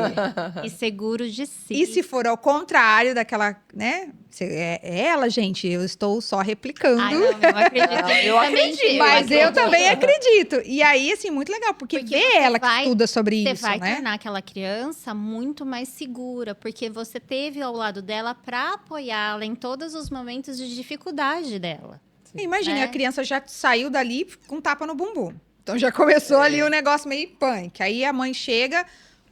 E seguro de si. E se for ao contrário daquela, né? É ela, gente, eu estou só replicando. Ai, não, eu acredito. Não, eu justamente, acredito. Mas eu acredito. também acredito. E aí, assim, muito legal, porque, Porque vê você ela que vai- estuda sobre Você isso, vai né? tornar aquela criança muito mais segura, porque você teve ao lado dela para apoiá-la em todos os momentos de dificuldade dela. Imagina, né? a criança já saiu dali com tapa no bumbum. Então já começou ali o negócio meio punk. Aí a mãe chega,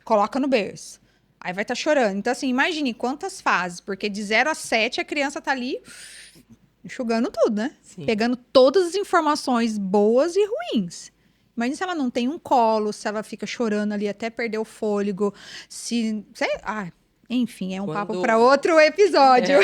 coloca no berço. Aí vai estar chorando. Então, assim, imagine quantas fases, porque de 0 a 7 a criança tá ali enxugando tudo, né? Sim. Pegando todas as informações boas e ruins. Imagina se ela não tem um colo, se ela fica chorando ali até perder o fôlego, enfim, é um papo Quando- para outro episódio.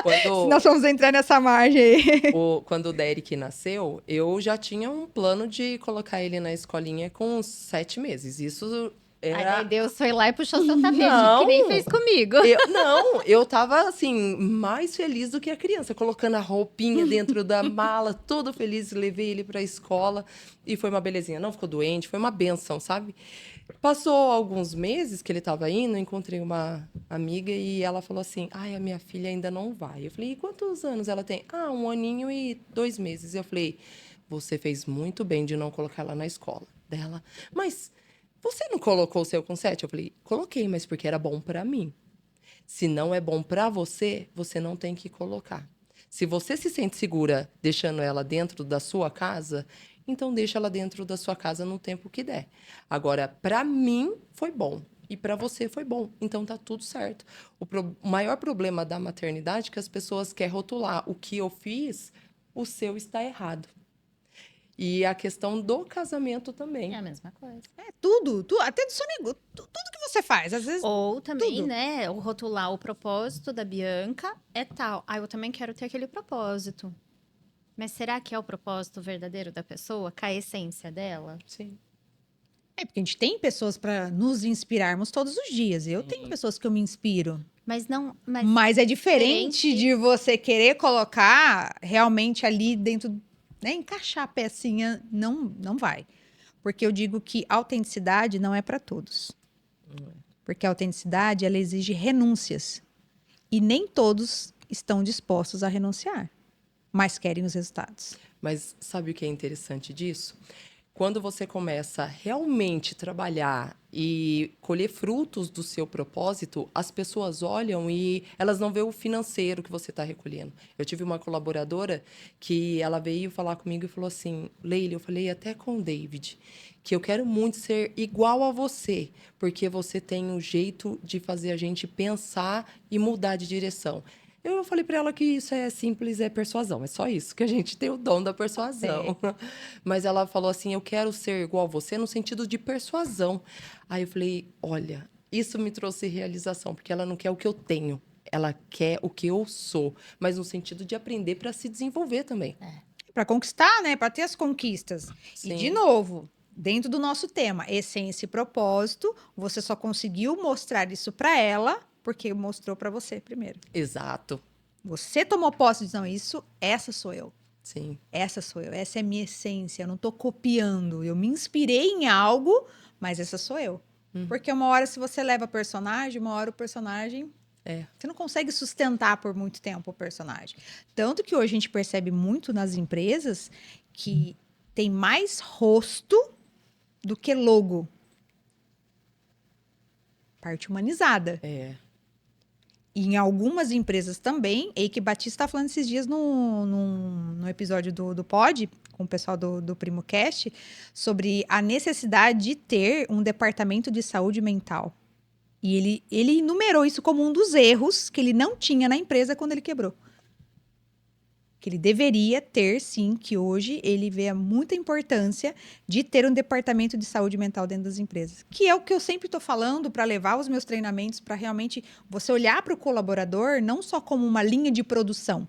Quando, Se nós vamos entrar nessa margem aí. quando o Derek nasceu, eu já tinha um plano de colocar ele na escolinha com uns 7 meses. Isso Aí era... daí Deus foi lá e puxou seu tapete, Não. que nem fez comigo. Eu tava, assim, mais feliz do que a criança, colocando a roupinha dentro da mala, todo feliz, levei ele pra escola e foi uma belezinha. Não ficou doente, foi uma benção, sabe? Passou alguns meses que ele tava indo, encontrei uma amiga e ela falou assim, ai, a minha filha ainda não vai. Eu falei, e quantos anos ela tem? 1 aninho e 2 meses. Eu falei, você fez muito bem de não colocar ela na escola. Dela, mas... Você não colocou o seu com 7? Eu falei, coloquei, mas porque era bom para mim. Se não é bom para você, você não tem que colocar. Se você se sente segura deixando ela dentro da sua casa, então deixa ela dentro da sua casa no tempo que der. Agora, para mim foi bom e para você foi bom, então tá tudo certo. O maior problema da maternidade é que as pessoas querem rotular o que eu fiz, o seu está errado. E a questão do casamento também. É a mesma coisa. Tudo, até do sonego, tudo que você faz, às vezes. Ou também, Tudo. né, o rotular o propósito da Bianca é tal. Eu também quero ter aquele propósito. Mas será que é o propósito verdadeiro da pessoa? Com a essência dela? Sim. É porque a gente tem pessoas para nos inspirarmos todos os dias. Eu tenho pessoas que eu me inspiro. Mas não. Mas Mas é diferente diferente. de você querer colocar realmente ali dentro, né, encaixar a pecinha, não vai. Porque eu digo que autenticidade não é para todos. Porque a autenticidade, ela exige renúncias. E nem todos estão dispostos a renunciar, mas querem os resultados. Mas sabe o que é interessante disso? Quando você começa a realmente trabalhar e colher frutos do seu propósito, as pessoas olham e elas não vê o financeiro que você está recolhendo. Eu tive uma colaboradora que ela veio falar comigo e falou assim, Leila, eu falei até com o David, que eu quero muito ser igual a você, porque você tem um jeito de fazer a gente pensar e mudar de direção. Eu falei para ela que isso é simples, é persuasão. É só isso, que a gente tem o dom da persuasão. Mas ela falou assim, eu quero ser igual a você no sentido de persuasão. Aí eu falei, olha, isso me trouxe realização, porque ela não quer o que eu tenho. ela quer o que eu sou, mas no sentido de aprender para se desenvolver também. Para conquistar, né? Para ter as conquistas. E, de Sim. novo, dentro do nosso tema, essência e propósito, você só conseguiu mostrar isso para ela porque mostrou para você primeiro. Exato. Você tomou posse de, não, isso, essa sou eu. Sim. Essa sou eu, essa é minha essência, eu não tô copiando. Eu me inspirei em algo, mas essa sou eu. Porque uma hora, se você leva personagem, uma hora o personagem... Você não consegue sustentar por muito tempo o personagem. Tanto que hoje a gente percebe muito nas empresas que tem mais rosto do que logo. Parte humanizada. E em algumas empresas também, Eike Batista está falando esses dias no episódio do Pod, com o pessoal do Primo Cast, sobre a necessidade de ter um departamento de saúde mental. E ele enumerou isso como um dos erros que ele não tinha na empresa quando ele quebrou. Que ele deveria ter, sim, que hoje ele vê muita importância de ter um departamento de saúde mental dentro das empresas. Que é o que eu sempre estou falando para levar os meus treinamentos, para realmente você olhar para o colaborador não só como uma linha de produção.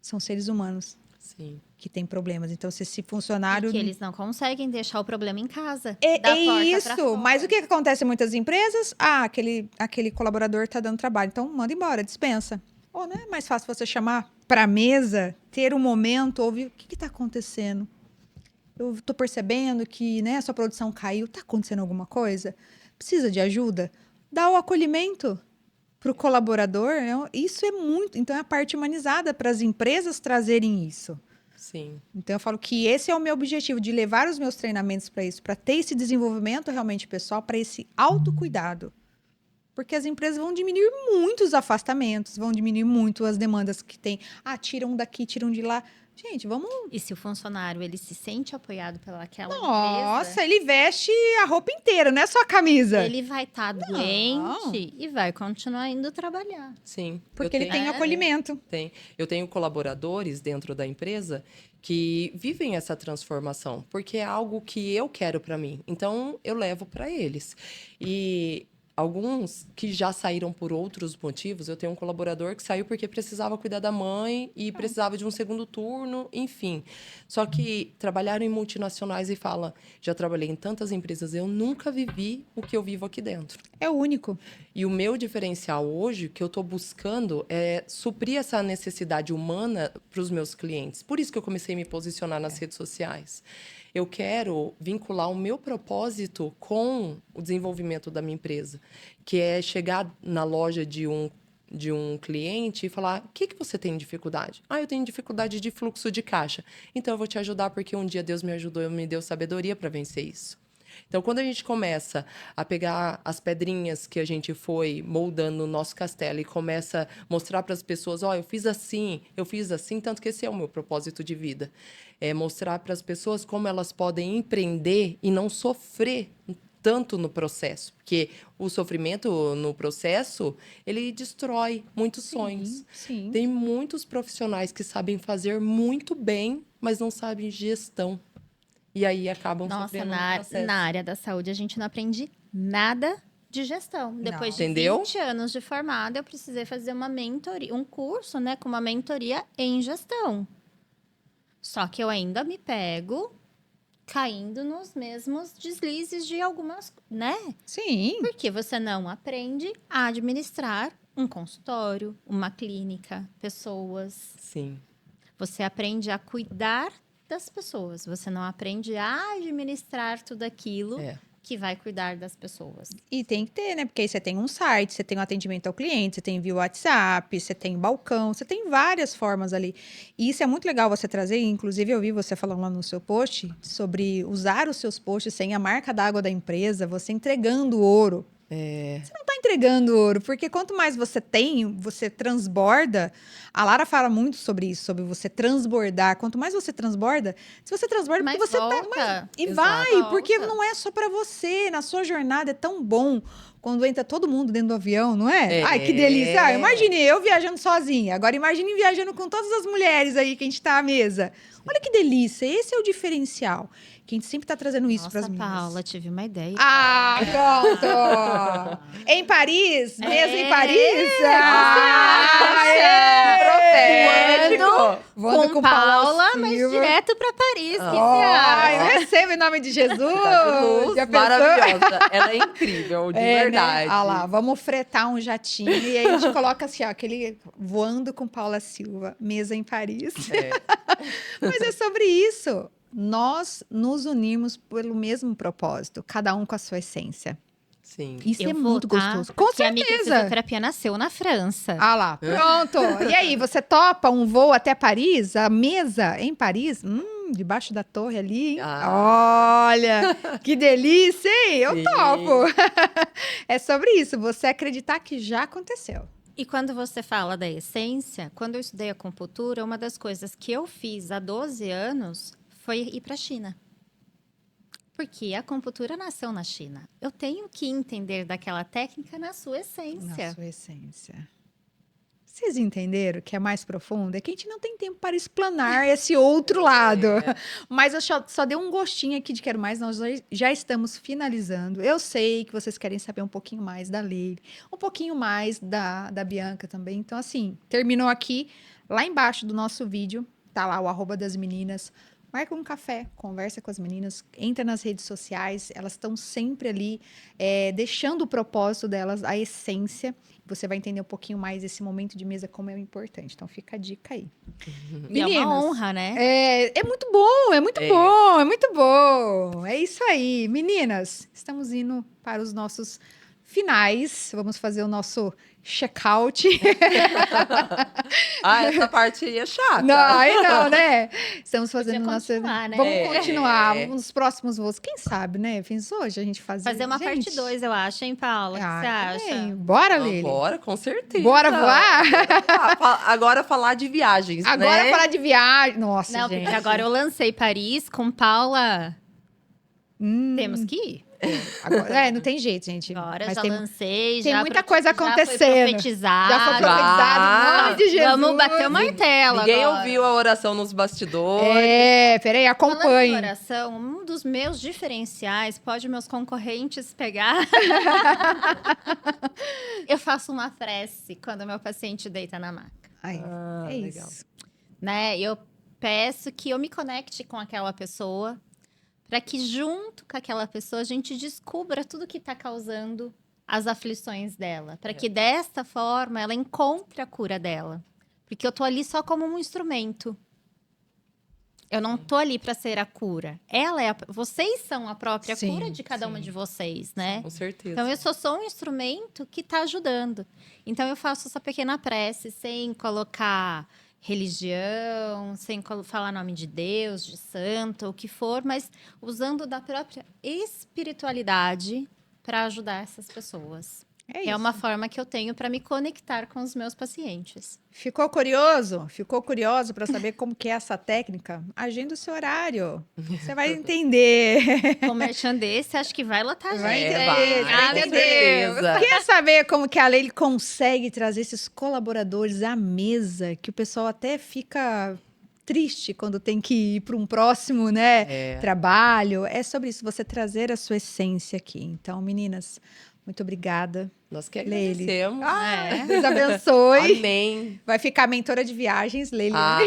São seres humanos. Sim. Que têm problemas. Então, se esse funcionário... E que eles não conseguem deixar o problema em casa. É isso. Mas o que acontece em muitas empresas? Aquele colaborador está dando trabalho. Então, manda embora, dispensa. Ou não é mais fácil você chamar para a mesa, ter um momento, ouvir o que está acontecendo? Eu estou percebendo que, né, a sua produção caiu. Está acontecendo alguma coisa? Precisa de ajuda? Dá o acolhimento para o colaborador. Isso é muito... Então, é a parte humanizada para as empresas trazerem isso. Sim. Então, eu falo que esse é o meu objetivo, de levar os meus treinamentos para isso, para ter esse desenvolvimento realmente pessoal, para esse autocuidado. Porque as empresas vão diminuir muito os afastamentos, vão diminuir muito as demandas que tem. Tiram daqui, tiram de lá. Gente, vamos... E se o funcionário, ele se sente apoiado pelaquela Nossa, empresa... ele veste a roupa inteira, não é só a camisa. Ele vai estar doente e vai continuar indo trabalhar. Sim. Porque ele tem acolhimento. Eu tenho colaboradores dentro da empresa que vivem essa transformação, porque é algo que eu quero para mim. Então, eu levo para eles. E alguns que já saíram por outros motivos, eu tenho um colaborador que saiu porque precisava cuidar da mãe e precisava de um segundo turno, enfim. Só que trabalharam em multinacionais e fala, já trabalhei em tantas empresas, eu nunca vivi o que eu vivo aqui dentro. É único. E o meu diferencial hoje, que eu estou buscando, é suprir essa necessidade humana para os meus clientes. Por isso que eu comecei a me posicionar nas redes sociais. Eu quero vincular o meu propósito com o desenvolvimento da minha empresa, que é chegar na loja de um cliente e falar, o que você tem dificuldade? Eu tenho dificuldade de fluxo de caixa. Então, eu vou te ajudar porque um dia Deus me ajudou e me deu sabedoria para vencer isso. Então, quando a gente começa a pegar as pedrinhas que a gente foi moldando no nosso castelo e começa a mostrar para as pessoas, eu fiz assim, tanto que esse é o meu propósito de vida. É mostrar para as pessoas como elas podem empreender e não sofrer tanto no processo. Porque o sofrimento no processo, ele destrói muitos sonhos. Sim. Tem muitos profissionais que sabem fazer muito bem, mas não sabem gestão. E aí acabam sofrendo no processo. Na área da saúde, a gente não aprende nada de gestão. Depois de 20 anos de formada, eu precisei fazer uma mentoria, um curso, né, com uma mentoria em gestão. Só que eu ainda me pego caindo nos mesmos deslizes de algumas, né? Sim. Porque você não aprende a administrar um consultório, uma clínica, pessoas. Sim. Você aprende a cuidar das pessoas. Você não aprende a administrar tudo aquilo que vai cuidar das pessoas. E tem que ter, né? Porque aí você tem um site, você tem um atendimento ao cliente, você tem via WhatsApp, você tem balcão, você tem várias formas ali. E isso é muito legal você trazer, inclusive eu vi você falando lá no seu post, sobre usar os seus posts sem a marca d'água da empresa, você entregando ouro. Você não está entregando ouro, porque quanto mais você tem, você transborda. A Lara fala muito sobre isso, sobre você transbordar. Quanto mais você transborda, se você transborda, Mas porque você volta. tá. E Exato. vai, porque não é só para você. Na sua jornada é tão bom quando entra todo mundo dentro do avião, não é? Ai, que delícia. Imagine eu viajando sozinha. Agora imagine viajando com todas as mulheres aí que a gente tá à mesa. Olha que delícia, esse é o diferencial. Que a gente sempre tá trazendo isso para as Nossa, meninas. Paula, tive uma ideia. Ah, pronto! Em Paris? Mesa em Paris? Profético. Voando com Paula, Silva. mas direto para Paris. O que você Eu acha? recebo em nome de Jesus. Tá de luz, Já pensou? maravilhosa. Ela é incrível, de verdade. Né? Ah lá, vamos fretar um jatinho e aí a gente coloca assim, ó, aquele voando com Paula Silva, mesa em Paris. É. Mas é sobre isso. Nós nos unimos pelo mesmo propósito, cada um com a sua essência. Sim. Isso Eu é vou, muito tá? gostoso. Com Porque a minha certeza. fisioterapia nasceu na França. Ah lá, pronto. E aí, você topa um voo até Paris? A mesa em Paris? Debaixo da torre ali, hein? Ah. Olha, que delícia, hein? Eu Sim. topo. É sobre isso, você acreditar que já aconteceu. E quando você fala da essência, quando eu estudei acupuntura, uma das coisas que eu fiz há 12 anos foi ir para a China. Porque a acupuntura nasceu na China. Eu tenho que entender daquela técnica na sua essência. Na sua essência. Vocês entenderam que é mais profundo? É que a gente não tem tempo para explanar esse outro lado. Mas eu só dei um gostinho aqui de Quero Mais. Nós já estamos finalizando. Eu sei que vocês querem saber um pouquinho mais da Leile, um pouquinho mais da Bianca também. Então, assim, terminou aqui. Lá embaixo do nosso vídeo, tá lá o @das meninas. Marca um café, conversa com as meninas, entra nas redes sociais, elas estão sempre ali, deixando o propósito delas, a essência. Você vai entender um pouquinho mais esse momento de mesa, como é importante. Então, fica a dica aí. E é uma honra, né? É muito bom, é muito bom, é muito bom. É isso aí. Meninas, estamos indo para os nossos finais. Vamos fazer o nosso check-out. Essa parte aí é chata. Não, aí não, né? Estamos fazendo Podia nosso. continuar, né? Vamos continuar nos próximos voos. Quem sabe, né? Pensou hoje a gente Fazer uma parte 2, eu acho, hein, Paula? O que você acha? Também. Bora, Não, Lili. bora, com certeza. Bora voar? Agora falar de viagens, Agora né? falar de viagem. Nossa, Não, gente. porque agora eu lancei Paris com Paula. Temos que ir. Agora, não tem jeito, gente. Agora Mas já tem, lancei. tem já muita coisa Já foi acontecendo. profetizado. Já foi profetizado em nome de Jesus. Vamos bater o martelo Ninguém agora. ouviu a oração nos bastidores. Peraí, Falando acompanhe. em oração, um dos meus diferenciais, pode meus concorrentes pegar. Eu faço uma prece quando meu paciente deita na maca. Ai, é legal. isso. Né? Eu peço que eu me conecte com aquela pessoa, para que junto com aquela pessoa a gente descubra tudo que está causando as aflições dela, para que desta forma ela encontre a cura dela. Porque eu tô ali só como um instrumento. Eu não tô ali para ser a cura. Vocês são a própria Sim, cura de cada uma de vocês, né? Com certeza. Então, eu sou um instrumento que está ajudando. Então, eu faço essa pequena prece sem colocar religião, sem falar nome de Deus, de santo, o que for, mas usando da própria espiritualidade para ajudar essas pessoas. É É uma forma que eu tenho para me conectar com os meus pacientes. Ficou curioso? Ficou curioso para saber como que é essa técnica? Agenda o seu horário. Você vai entender. Com merchan desse, acho que vai lotar a Vai gente. entender. vai, Ah, com meu certeza. Deus. Quer saber como que a Leile consegue trazer esses colaboradores à mesa, que o pessoal até fica triste quando tem que ir para um próximo, né, trabalho? É sobre isso, você trazer a sua essência aqui. Então, meninas, muito obrigada. Nós que Leile. agradecemos. Deus abençoe. Amém. Vai ficar mentora de viagens, Leiliane.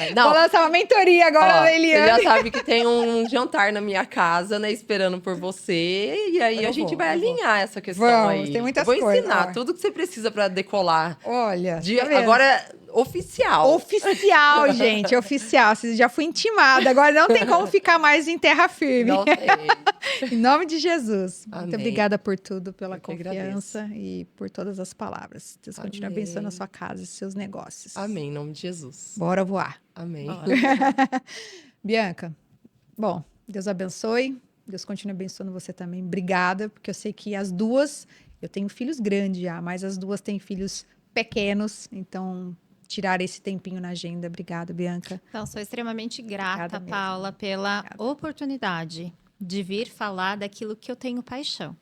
Vou Não. lançar uma mentoria agora, Ó, você Leiliane. já sabe que tem um jantar na minha casa, né? Esperando por você. E aí Eu a gente vou, vai eu vou. alinhar essa questão Vamos, aí. tem muitas eu vou coisas, ensinar ó. tudo que você precisa para decolar. Olha, De, tá vendo? agora, oficial. Oficial, gente, oficial. Você já foi intimada, agora não tem como ficar mais em terra firme. Não tem. Em nome de Jesus. Muito Amém. obrigada por tudo, pela Eu que confiança e por todas as palavras. Deus continue Amém. abençoando a sua casa e seus negócios. Amém, em nome de Jesus. Bora voar. Amém. Bianca, bom, Deus abençoe. Deus continue abençoando você também. Obrigada, porque eu sei que as duas, eu tenho filhos grandes já, mas as duas têm filhos pequenos, então tirar esse tempinho na agenda. Obrigada, Bianca. Então, sou extremamente grata, Obrigada mesmo. Paula, pela Obrigada. oportunidade de vir falar daquilo que eu tenho paixão.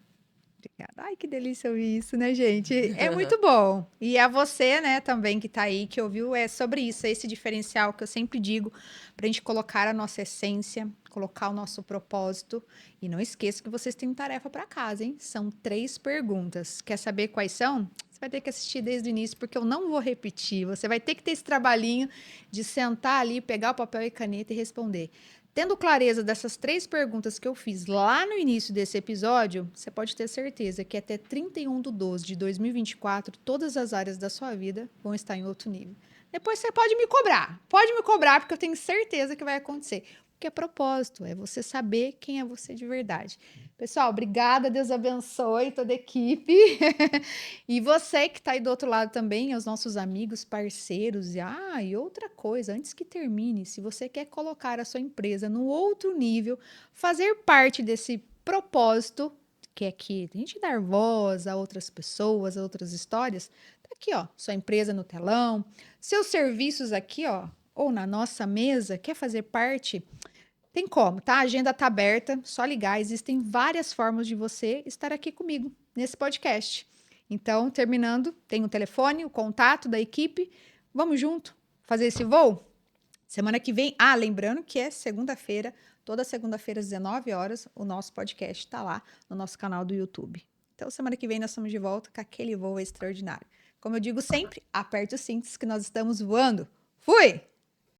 Obrigada. Ai, que delícia ouvir isso, né, gente? É muito bom. E a você, né, também que tá aí, que ouviu, é sobre isso, é esse diferencial que eu sempre digo, pra gente colocar a nossa essência, colocar o nosso propósito. E não esqueça que vocês têm tarefa para casa, hein? São 3 perguntas. Quer saber quais são? Você vai ter que assistir desde o início, porque eu não vou repetir. Você vai ter que ter esse trabalhinho de sentar ali, pegar o papel e caneta e responder. Tendo clareza dessas 3 perguntas que eu fiz lá no início desse episódio, você pode ter certeza que até 31/12 de 2024, todas as áreas da sua vida vão estar em outro nível. Depois você pode me cobrar, porque eu tenho certeza que vai acontecer. Porque é propósito, é você saber quem é você de verdade. Pessoal, obrigada, Deus abençoe toda a equipe. E você que está aí do outro lado também, aos nossos amigos, parceiros. E outra coisa, antes que termine, se você quer colocar a sua empresa no outro nível, fazer parte desse propósito, que é que a gente dar voz a outras pessoas, a outras histórias, tá aqui, ó, sua empresa no telão, seus serviços aqui, ó, ou na nossa mesa, quer fazer parte? Tem como, tá? A agenda tá aberta, só ligar. Existem várias formas de você estar aqui comigo nesse podcast. Então, terminando, tem o telefone, o contato da equipe. Vamos junto fazer esse voo? Semana que vem. Lembrando que é segunda-feira, toda segunda-feira às 19 horas, o nosso podcast está lá no nosso canal do YouTube. Então, semana que vem nós estamos de volta com aquele voo extraordinário. Como eu digo sempre, aperte os cintos que nós estamos voando. Fui!